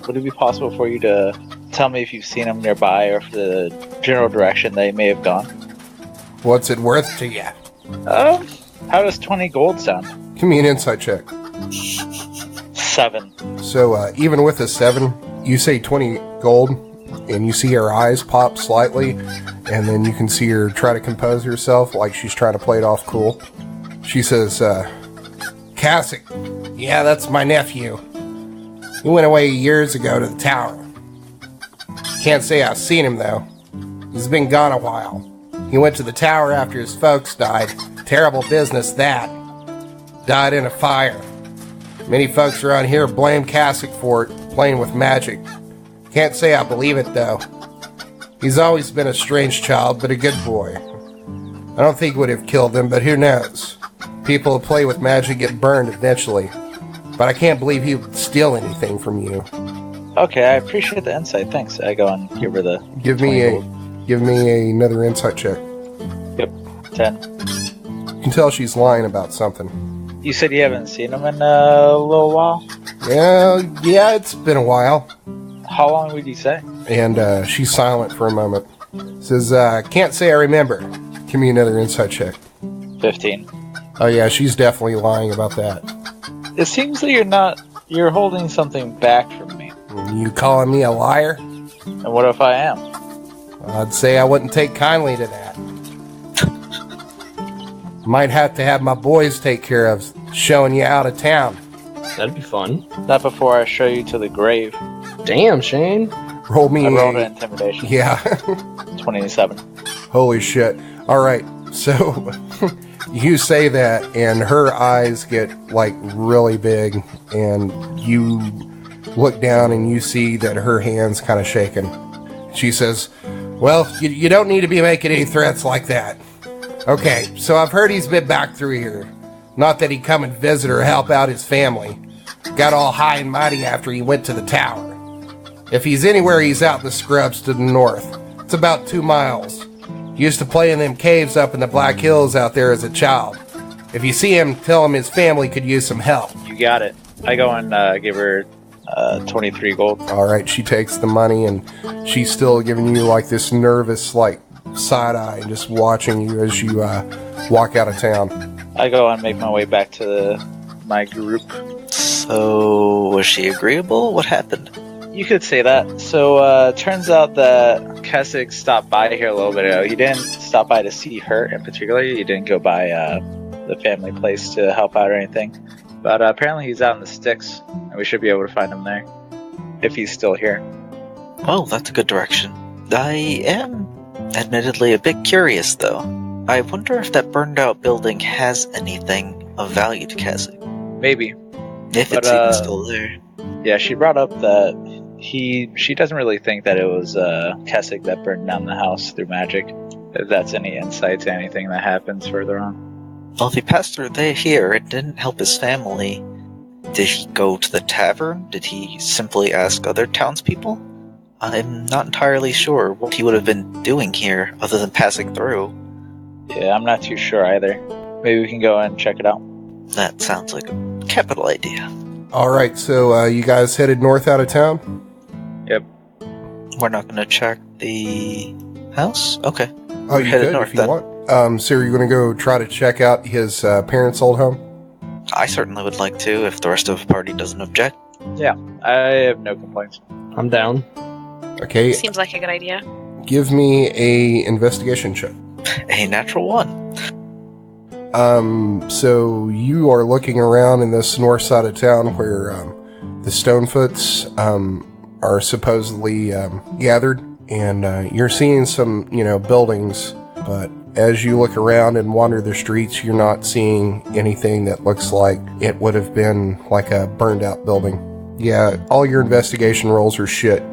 Would it be possible for you to tell me if you've seen him nearby or if the general direction they may have gone? What's it worth to you? How does 20 gold sound? Give me an insight check. 7. So, even with a 7, you say 20 gold, and you see her eyes pop slightly, and then you can see her try to compose herself like she's trying to play it off cool. She says, "Kasick, yeah, that's my nephew. He went away years ago to the tower. Can't say I've seen him, though. He's been gone a while. He went to the tower after his folks died. Terrible business, that. Died in a fire. Many folks around here blame Kasick for it, playing with magic. Can't say I believe it, though. He's always been a strange child, but a good boy. I don't think would have killed him, but who knows? People who play with magic get burned eventually. But I can't believe he would steal anything from you." Okay, I appreciate the insight. Thanks. I go and give her the. Give me another insight check. Yep, 10. You can tell she's lying about something. You said you haven't seen him in a little while. Yeah, it's been a while. How long would you say? And she's silent for a moment. Says, "Can't say I remember." Give me another insight check. 15. Oh yeah, she's definitely lying about that. It seems that you're holding something back from me. You calling me a liar? And what if I am? I'd say I wouldn't take kindly to that. Might have to have my boys take care of showing you out of town. That'd be fun. Not before I show you to the grave. Damn, Shane. Roll me I rolled a... an intimidation. Yeah. 27. Holy shit. Alright, so you say that, and her eyes get, like, really big, and you look down and you see that her hand's kind of shaking. She says, well, you don't need to be making any threats like that. Okay, so I've heard he's been back through here. Not that he'd come and visit or help out his family. Got all high and mighty after he went to the tower. If he's anywhere, he's out in the scrubs to the north. It's about 2 miles. He used to play in them caves up in the Black Hills out there as a child. If you see him, tell him his family could use some help. You got it. I go and give her 23 gold. Alright, she takes the money, and she's still giving you like this nervous, like, side eye, just watching you as you walk out of town. I go and make my way back to my group. So, was she agreeable? What happened? You could say that. So, turns out that Kasick stopped by here a little bit ago. He didn't stop by to see her in particular. He didn't go by the family place to help out or anything. But apparently he's out in the sticks, and we should be able to find him there. If he's still here. Oh, that's a good direction. I am admittedly a bit curious, though. I wonder if that burned out building has anything of value to Kasick. Maybe. If it's even still there. Yeah, she brought up that she doesn't really think that it was Kasick that burned down the house through magic. If that's any insight to anything that happens further on. Well, if he passed through here, it didn't help his family. Did he go to the tavern? Did he simply ask other townspeople? I'm not entirely sure what he would have been doing here, other than passing through. Yeah, I'm not too sure either. Maybe we can go and check it out. That sounds like a capital idea. Alright, so you guys headed north out of town? Yep. We're not going to check the house? Okay. Oh, you could if you want. So you're going to go try to check out his parents' old home? I certainly would like to, if the rest of the party doesn't object. Yeah, I have no complaints. I'm down. Okay. Seems like a good idea. Give me a investigation check. A natural 1. So you are looking around in this north side of town where the Stonefoots are supposedly gathered, and you're seeing some, buildings, but as you look around and wander the streets, you're not seeing anything that looks like it would have been like a burned out building. Yeah, all your investigation rolls are shit.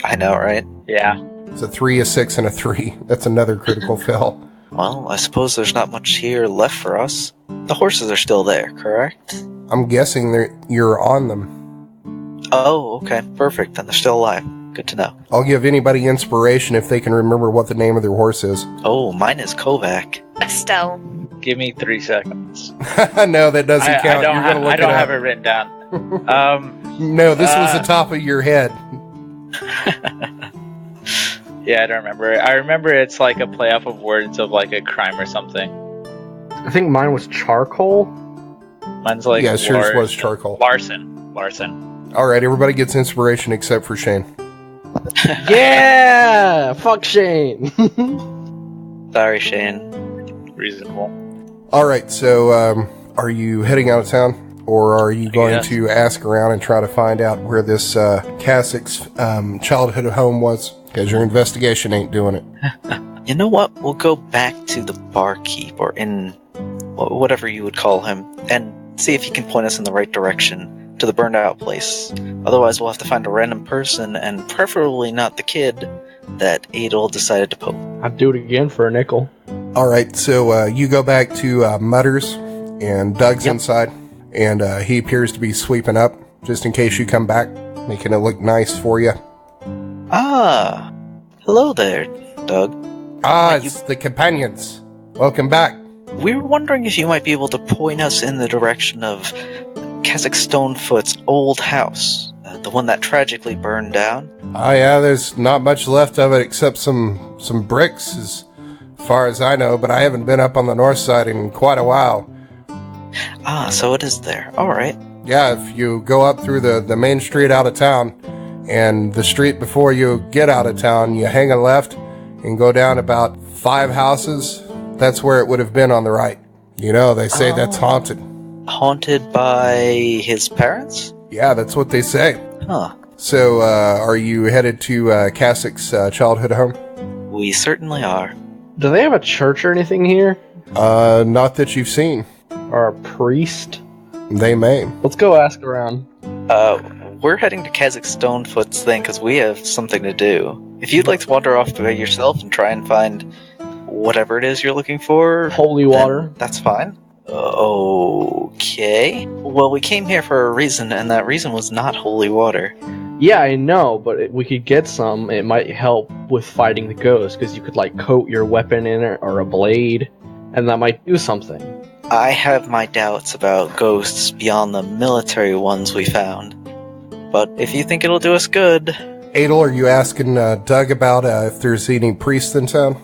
I know, right? Yeah. It's a 3, a 6, and a 3. That's another critical fail. Well, I suppose there's not much here left for us. The horses are still there, correct? I'm guessing you're on them. Oh, okay. Perfect. Then they're still alive. Good to know. I'll give anybody inspiration if they can remember what the name of their horse is. Oh, mine is Kovac. Estelle. Give me 3 seconds. No, that doesn't count. I don't have it written down. No, this was the top of your head. Yeah, I don't remember. I remember it's like a play off of words of like a crime or something. I think mine was charcoal. Mine's like yeah, yours was charcoal. Larson. All right, everybody gets inspiration except for Shane. Yeah, fuck Shane. Sorry, Shane. Reasonable. All right, so are you heading out of town, or are you going to ask around and try to find out where this Kasick's childhood home was? Because your investigation ain't doing it. You know what? We'll go back to the barkeep, or whatever you would call him, and see if he can point us in the right direction to the burned out place. Otherwise, we'll have to find a random person, and preferably not the kid that Edel decided to poke. I'd do it again for a nickel. All right, so you go back to Mutters, and Doug's inside, and he appears to be sweeping up, just in case you come back, making it look nice for you. Ah, hello there, Doug. It's the companions. Welcome back. We were wondering if you might be able to point us in the direction of Kasick Stonefoot's old house, the one that tragically burned down. Yeah, there's not much left of it except some bricks, as far as I know, but I haven't been up on the north side in quite a while. Ah, so it is there. All right. Yeah, if you go up through the main street out of town, and the street before you get out of town, you hang a left, and go down about 5 houses. That's where it would have been on the right. You know, they say that's haunted. Haunted by his parents? Yeah, that's what they say. Huh. So, are you headed to Kasick's childhood home? We certainly are. Do they have a church or anything here? Not that you've seen. Or a priest? They may. Let's go ask around. We're heading to Kasick Stonefoot's thing because we have something to do. If you'd like to wander off by yourself and try and find whatever it is you're looking for... Holy water. That's fine. Okay. Well, we came here for a reason, and that reason was not holy water. Yeah, I know, but we could get some. It might help with fighting the ghost, because you could, like, coat your weapon in it, or a blade, and that might do something. I have my doubts about ghosts beyond the military ones we found. But if you think it'll do us good... Edel, are you asking Doug about if there's any priests in town?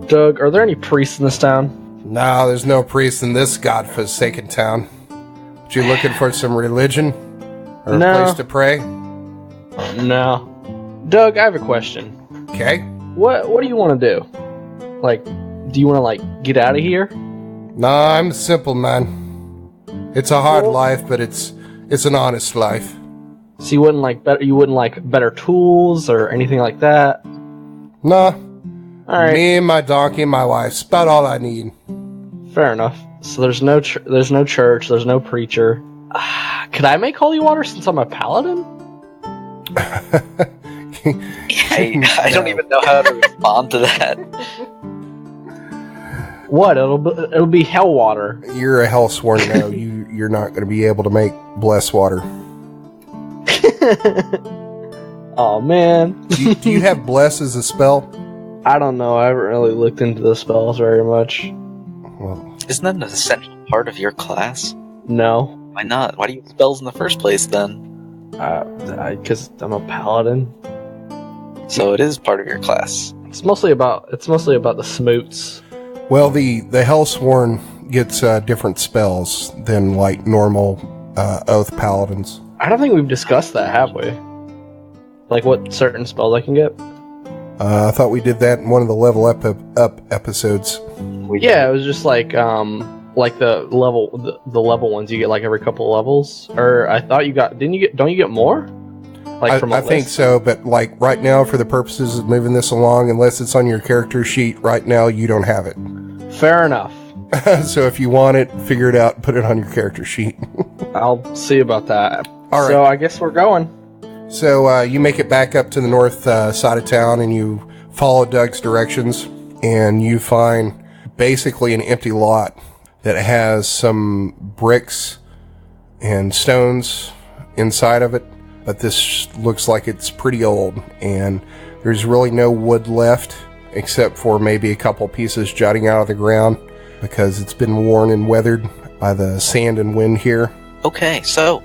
Doug, are there any priests in this town? No, there's no priests in this godforsaken town. But you looking for some religion? Or a place to pray? No. Doug, I have a question. Okay. What do you want to do? Like, do you want to, like, get out of here? Nah, I'm a simple man. It's a hard life, but it's an honest life. So you wouldn't like better tools or anything like that? Nah. Alright. Me and my donkey and my wife's about all I need. Fair enough. So there's no church, there's no preacher. Could I make holy water since I'm a paladin? I don't even know how to respond to that. What? It'll be hell water. You're a hellsworn now. You're not going to be able to make bless water. Oh man. do you have bless as a spell? I don't know. I haven't really looked into the spells very much. Well, Isn't that an essential part of your class? No. Why not? Why do you use spells in the first place then? Because I'm a paladin. So it is part of your class. It's mostly about the smoots. well, the hellsworn gets different spells than like normal oath paladins. I don't think we've discussed that, have we? Like what certain spells I can get? I thought we did that in one of the level up episodes. Yeah, it was just like the level ones you get like every couple of levels. Or I thought don't you get more? Like from I think so, but like right now, for the purposes of moving this along, unless it's on your character sheet right now, you don't have it. Fair enough. So if you want it, figure it out and put it on your character sheet. I'll see about that. All right. So I guess we're going. So you make it back up to the north side of town, and you follow Doug's directions, and you find basically an empty lot that has some bricks and stones inside of it. But this looks like it's pretty old, and there's really no wood left, except for maybe a couple pieces jutting out of the ground, because it's been worn and weathered by the sand and wind here. Okay, so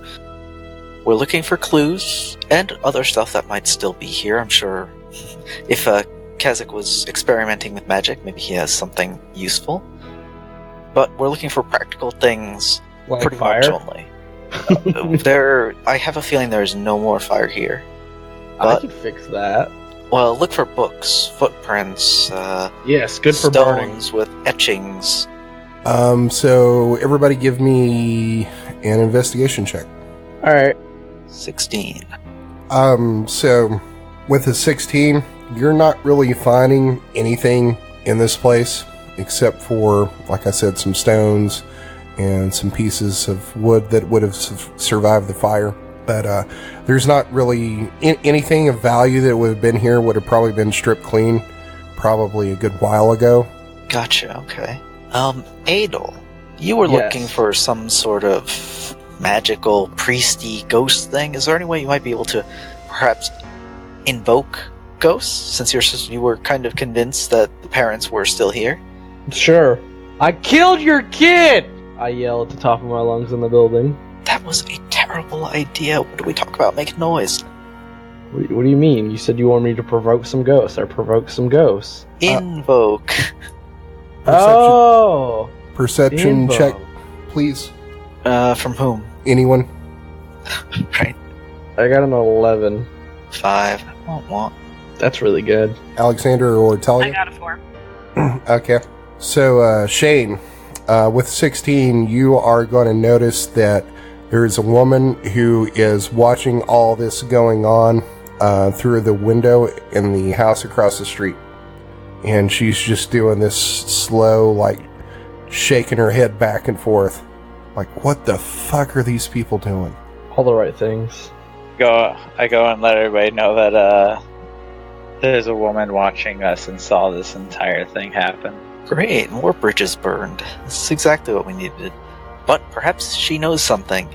we're looking for clues and other stuff that might still be here. I'm sure if Kasick was experimenting with magic, maybe he has something useful. But we're looking for practical things, Like pretty fire? much only. I have a feeling there's no more fire here. I But, can fix that. well, look for books, footprints, Yes, good for burning. stones with etchings. So everybody give me an investigation check. Alright. 16. So with a 16, you're not really finding anything in this place except for, like I said, some stones and some pieces of wood that would have survived the fire. But there's not really anything of value that would have been here. Would have probably been stripped clean probably a good while ago. Gotcha, okay. Edel, you were Yes. looking for some sort of magical, priesty ghost thing. Is there any way you might be able to perhaps invoke ghosts, since you were kind of convinced that the parents were still here? Sure. I killed your kid! I yell at the top of my lungs in the building. That was a terrible idea. What do we talk about? Make noise. What do you mean? You said you wanted me to provoke some ghosts. I provoked some ghosts. Invoke. Oh! Perception Invo. check, please. From whom? Anyone? Right. I got an 11. 5. I don't want. That's really good. Alexander or I Talia? got a 4. Okay. So, Shane, with 16, you are going to notice that there is a woman who is watching all this going on through the window in the house across the street. And she's just doing this slow, like, shaking her head back and forth. Like, what the fuck are these people doing? All the right things. I go and let everybody know that there's a woman watching us and saw this entire thing happen. Great, more bridges burned. This is exactly what we needed. But perhaps she knows something.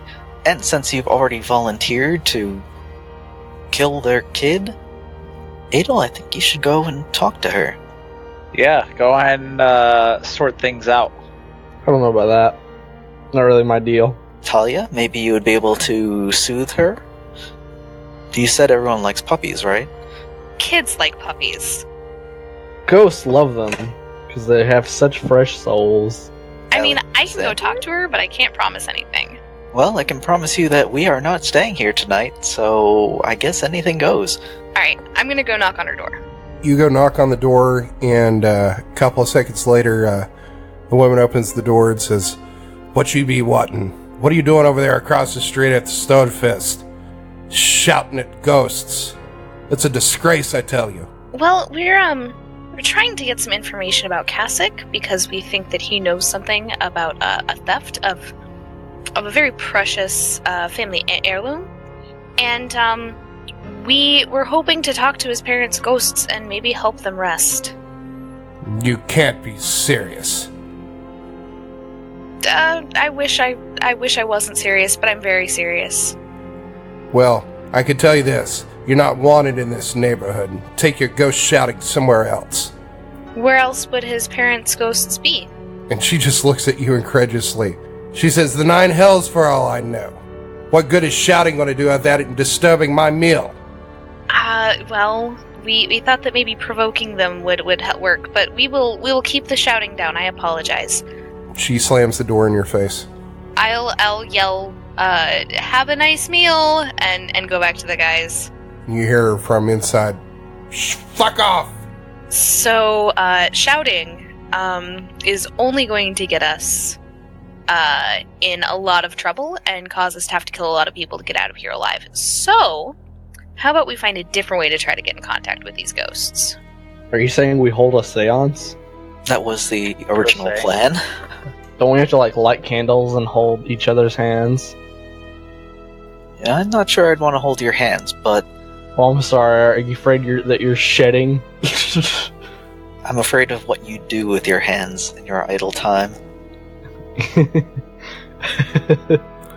And since you've already volunteered to kill their kid, Edel, I think you should go and talk to her. Yeah, go ahead and sort things out. I don't know about that. Not really my deal. Talia, maybe you would be able to soothe her? You said everyone likes puppies, right? Kids like puppies. Ghosts love them because they have such fresh souls. I mean, I can go Alexander? talk to her, but I can't promise anything. Well, I can promise you that we are not staying here tonight, so I guess anything goes. Alright, I'm gonna go knock on her door. You go knock on the door, and a couple of seconds later, the woman opens the door and says, "What you be wanting? What are you doing over there across the street at the Stonefist? Shouting at ghosts. It's a disgrace, I tell you." Well, we're trying to get some information about Kasick because we think that he knows something about a theft of a very precious family heirloom, and we were hoping to talk to his parents' ghosts and maybe help them rest. You can't be serious. I wish I wasn't serious, but I'm very serious. Well, I can tell you this. You're not wanted in this neighborhood. Take your ghost shouting somewhere else. Where else would his parents' ghosts be? And she just looks at you incredulously. She says, "The 9 hells for all I know. What good is shouting going to do at that and disturbing my meal?" Well, we thought that maybe provoking them would work, but we will keep the shouting down. I apologize. She slams the door in your face. I'll yell, have a nice meal, and go back to the guys. You hear her from inside, "Fuck off!" So, shouting, is only going to get us, in a lot of trouble and cause us to have to kill a lot of people to get out of here alive. So, how about we find a different way to try to get in contact with these ghosts? Are you saying we hold a seance? That was the original Per se. plan. Don't we have to light candles and hold each other's hands? Yeah, I'm not sure I'd want to hold your hands, but Well, I'm sorry. Are you afraid that you're shedding? I'm afraid of what you do with your hands in your idle time.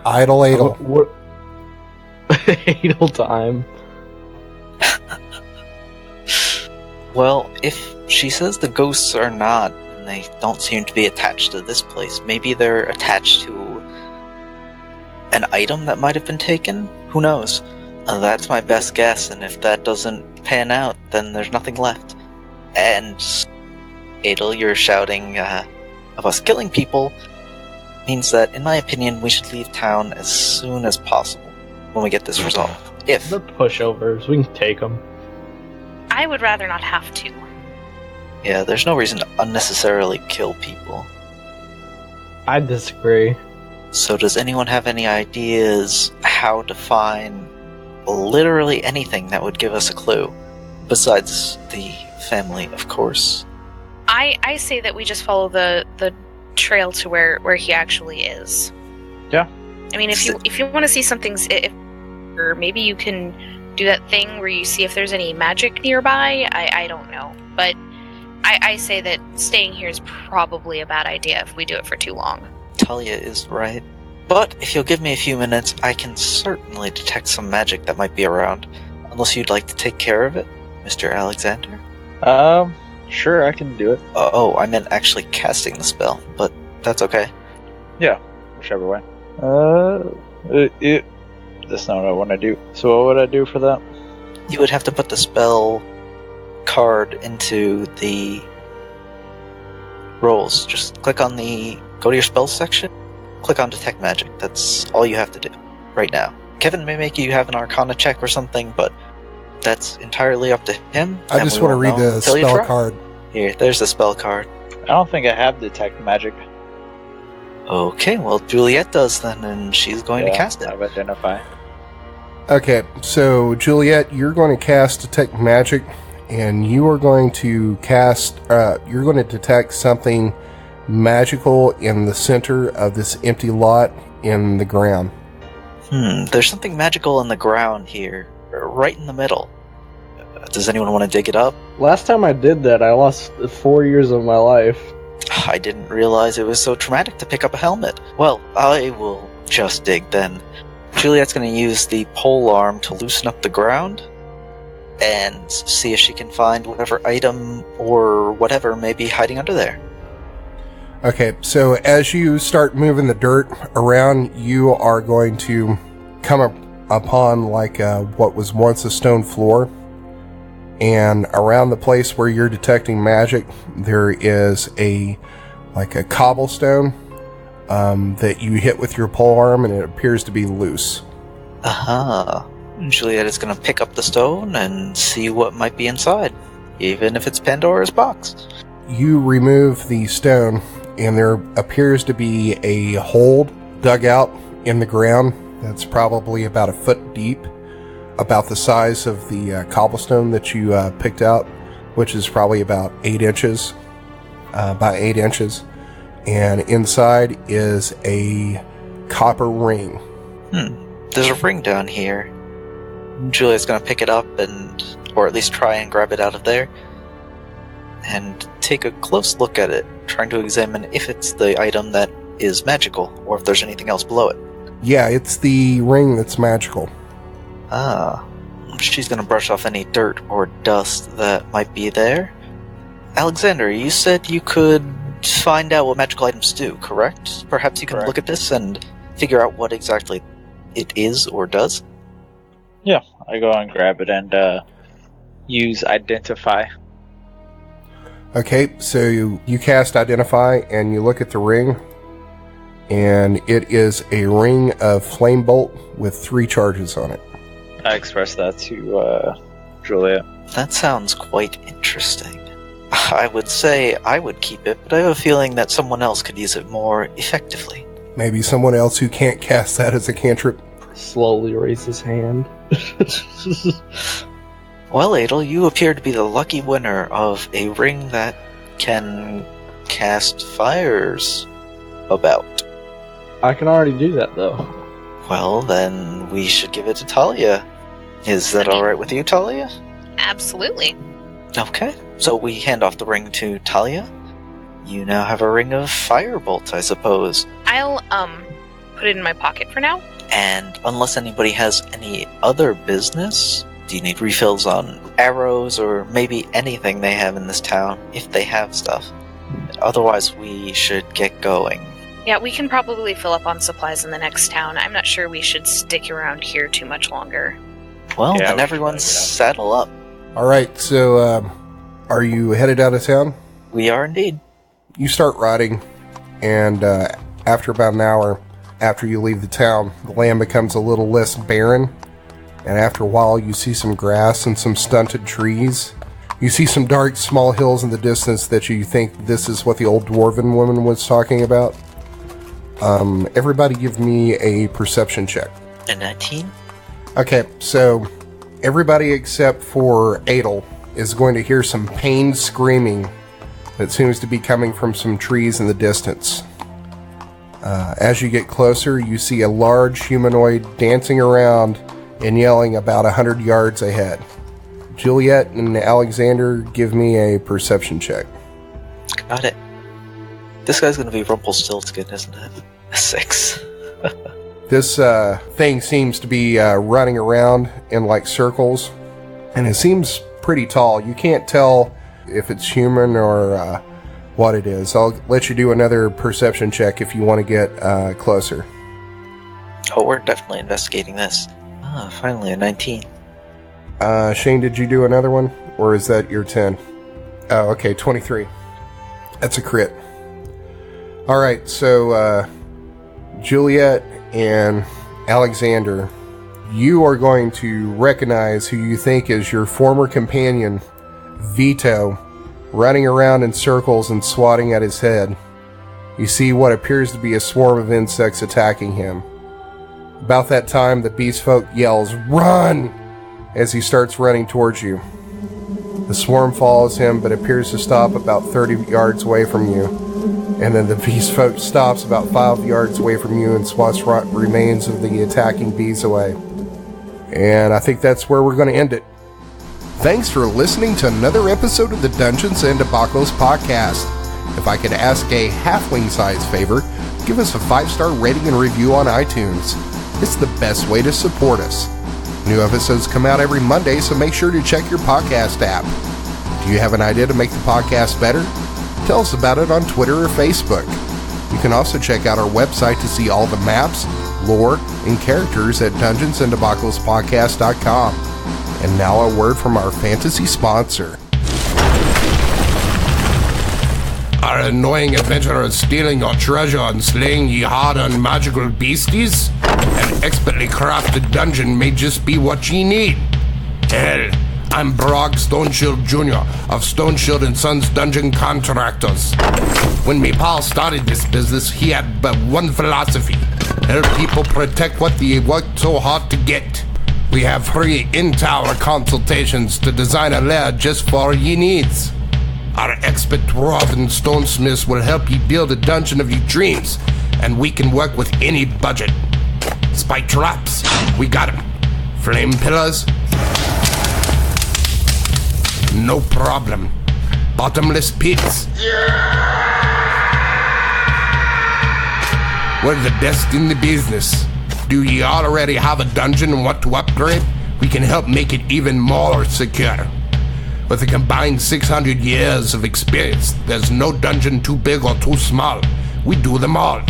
Idle. What? Idle time. Well, if she says the ghosts are not, and they don't seem to be attached to this place, maybe they're attached to an item that might have been taken? Who knows? That's my best guess, and if that doesn't pan out, then there's nothing left. And Edel, you're shouting of us killing people means that, in my opinion, we should leave town as soon as possible when we get this resolved. If They're pushovers. We can take them. I would rather not have to. yeah, there's no reason to unnecessarily kill people. I disagree. So does anyone have any ideas how to find literally anything that would give us a clue? Besides the family, of course. I say that we just follow the trail to where he actually is. Yeah. I mean, if you want to see something, or maybe you can do that thing where you see if there's any magic nearby. I don't know, but I say that staying here is probably a bad idea if we do it for too long. Talia is right. But if you'll give me a few minutes, I can certainly detect some magic that might be around. Unless you'd like to take care of it, Mr. Alexander? Sure, I can do it. Oh, I meant actually casting the spell, but that's okay. Yeah, whichever way. That's not what I want to do. So what would I do for that? You would have to put the spell card into the rolls. Just go to your spells section, click on detect magic. That's all you have to do right now. Kevin may make you have an arcana check or something, but That's entirely up to him. I and just we want to won't read know the until you spell try. card. Here, there's the spell card. I don't think I have detect magic. Okay, well, Juliet does then, and she's going to cast it. I have identify. Okay, so Juliet, you're going to cast Detect Magic, and you are going to cast, you're going to detect something magical in the center of this empty lot in the ground. There's something magical in the ground here, right in the middle. Does anyone want to dig it up? Last time I did that, I lost 4 years of my life. I didn't realize it was so traumatic to pick up a helmet. Well, I will just dig then. Juliet's going to use the pole arm to loosen up the ground and see if she can find whatever item or whatever may be hiding under there. Okay, so as you start moving the dirt around, you are going to come upon like what was once a stone floor. And around the place where you're detecting magic, there is a cobblestone that you hit with your pole arm, and it appears to be loose. Aha. Juliet is going to pick up the stone and see what might be inside, even if it's Pandora's box. You remove the stone, and there appears to be a hole dug out in the ground that's probably about a foot deep, about the size of the cobblestone that you picked out, which is probably about 8 inches by 8 inches. And inside is a copper ring. There's a ring down here. Juliet's going to pick it up or at least try and grab it out of there, and take a close look at it, trying to examine if it's the item that is magical, or if there's anything else below it. Yeah, it's the ring that's magical. Ah. She's going to brush off any dirt or dust that might be there. Alexander, you said you could find out what magical items do, correct? Perhaps you can look at this and figure out what exactly it is or does? Yeah, I go and grab it and use identify. Okay, so you cast Identify, and you look at the ring, and it is a ring of flame bolt with 3 charges on it. I express that to Juliet. That sounds quite interesting. I would say I would keep it, but I have a feeling that someone else could use it more effectively. Maybe someone else who can't cast that as a cantrip. Slowly raise his hand. Well, Edel, you appear to be the lucky winner of a ring that can cast fires about. I can already do that, though. Well, then we should give it to Talia. Is that alright with you, Talia? Absolutely. Okay, so we hand off the ring to Talia. You now have a ring of firebolt, I suppose. I'll put it in my pocket for now. And unless anybody has any other business, do you need refills on arrows or maybe anything they have in this town, if they have stuff? Otherwise, we should get going. Yeah, we can probably fill up on supplies in the next town. I'm not sure we should stick around here too much longer. Well, Yeah, then we everyone should saddle up. Alright, so are you headed out of town? We are indeed. You start riding, and after about an hour after you leave the town, the land becomes a little less barren, and after a while you see some grass and some stunted trees. You see some dark, small hills in the distance that you think this is what the old dwarven woman was talking about. Everybody give me a perception check. A 19? Okay, so everybody except for Edel is going to hear some pained screaming that seems to be coming from some trees in the distance. As you get closer, you see a large humanoid dancing around and yelling about 100 yards ahead. Juliet and Alexander, give me a perception check. Got it. This guy's gonna be Rumpelstiltskin, isn't it? A 6. This thing seems to be running around in like circles, and it seems pretty tall. You can't tell if it's human or what it is. I'll let you do another perception check if you want to get closer. Oh, we're definitely investigating this. Ah, finally a 19. Shane, did you do another one? Or is that your 10? Oh, okay, 23. That's a crit. Alright, so Juliet and Alexander, you are going to recognize who you think is your former companion, Vito, running around in circles and swatting at his head. You see what appears to be a swarm of insects attacking him. About that time, the beast folk yells, "Run!" as he starts running towards you. The swarm follows him, but appears to stop about 30 yards away from you. And then the beast folk stops about 5 yards away from you and swats remains of the attacking bees away. And I think that's where we're going to end it. Thanks for listening to another episode of the Dungeons and Debacles podcast. If I could ask a halfling-sized favor, give us a 5-star rating and review on iTunes. It's the best way to support us. New episodes come out every Monday, so make sure to check your podcast app. Do you have an idea to make the podcast better? Tell us about it on Twitter or Facebook. You can also check out our website to see all the maps, lore, and characters at dungeonsanddebacklespodcast.com. And now a word from our fantasy sponsor. Are annoying adventurers stealing your treasure and slaying ye hard-earned magical beasties? An expertly crafted dungeon may just be what ye need. Hell, I'm Brog Stoneshield Jr. of Stoneshield & Sons Dungeon Contractors. When me pal started this business, he had but one philosophy: help people protect what they worked so hard to get. We have free in-tower consultations to design a lair just for ye needs. Our expert dwarf and stonesmiths will help you build a dungeon of your dreams, and we can work with any budget. Spike traps, we got 'em. Flame pillars, no problem. Bottomless pits, we're the best in the business. Do you already have a dungeon and want to upgrade? We can help make it even more secure. With a combined 600 years of experience, there's no dungeon too big or too small. We do them all.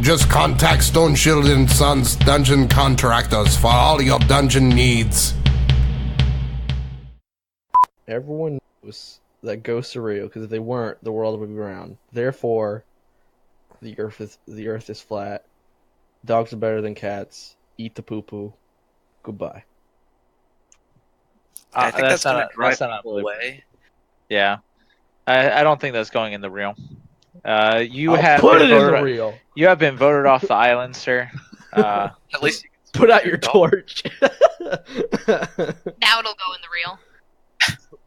Just contact Stoneshield & Sons Dungeon Contractors for all your dungeon needs. Everyone knows that ghosts are real, because if they weren't, the world would be round. Therefore, the earth is flat. Dogs are better than cats. Eat the poo-poo. Goodbye. I think that's going to drive that's not people away. Yeah, I don't think that's going in the real. You I'll have put it in the reel. You have been voted off the island, sir. At least you can Put out your torch. Now it'll go in the reel.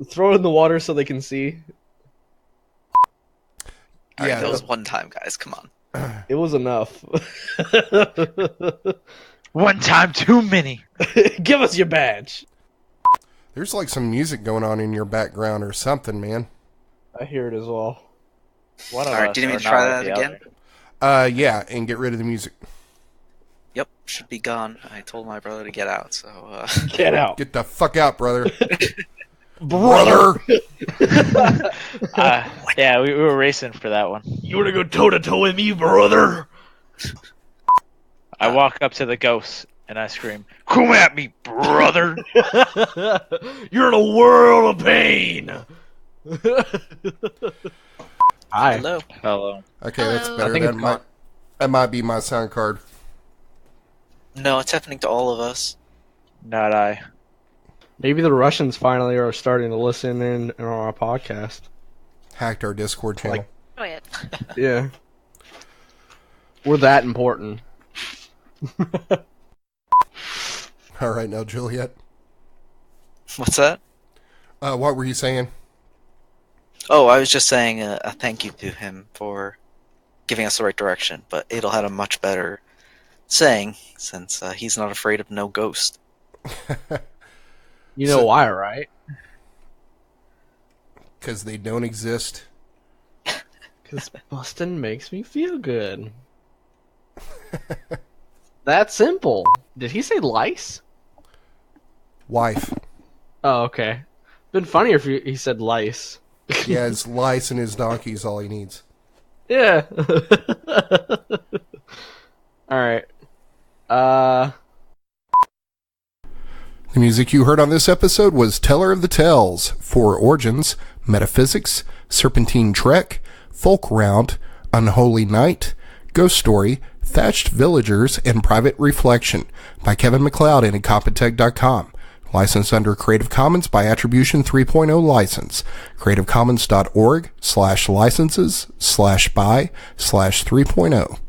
Throw it in the water so they can see. All right, Yeah, that was one time, guys. Come on. It was enough. One time too many. Give us your badge. There's like some music going on in your background or something, man. I hear it as well. One of All right, us do you need me are to try not that like the again? other. Yeah, and get rid of the music. Yep, should be gone. I told my brother to get out, so... Get out. Get the fuck out, brother. Brother! Yeah, we were racing for that one. You wanna go toe-to-toe with me, brother? I walk up to the ghost and I scream, "Come at me, brother!" You're in a world of pain! Hi. Hello. Hello. Okay, that's Hello. better. I think it's That might be my sound card. No, it's happening to all of us. Not I. Maybe the Russians finally are starting to listen in on our podcast. Hacked our Discord channel. Like- Oh yeah. Yeah. We're that important. All right, now, Juliet. What's that? What were you saying? Oh, I was just saying a thank you to him for giving us the right direction, but Edel had a much better saying, since he's not afraid of no ghost. You know why, right? Because they don't exist. Because Bustin makes me feel good. That simple. Did he say lice? Wife. Oh, okay. Been funnier if he said lice. Yeah, his lice and his donkey is all he needs. Yeah. Alright. The music you heard on this episode was Teller of the Tales, For Origins, Metaphysics, Serpentine Trek, Folk Round, Unholy Night, Ghost Story, Thatched Villagers and Private Reflection by Kevin MacLeod and Incompetech.com. Licensed under Creative Commons by Attribution 3.0 license. CreativeCommons.org/licenses/by/3.0.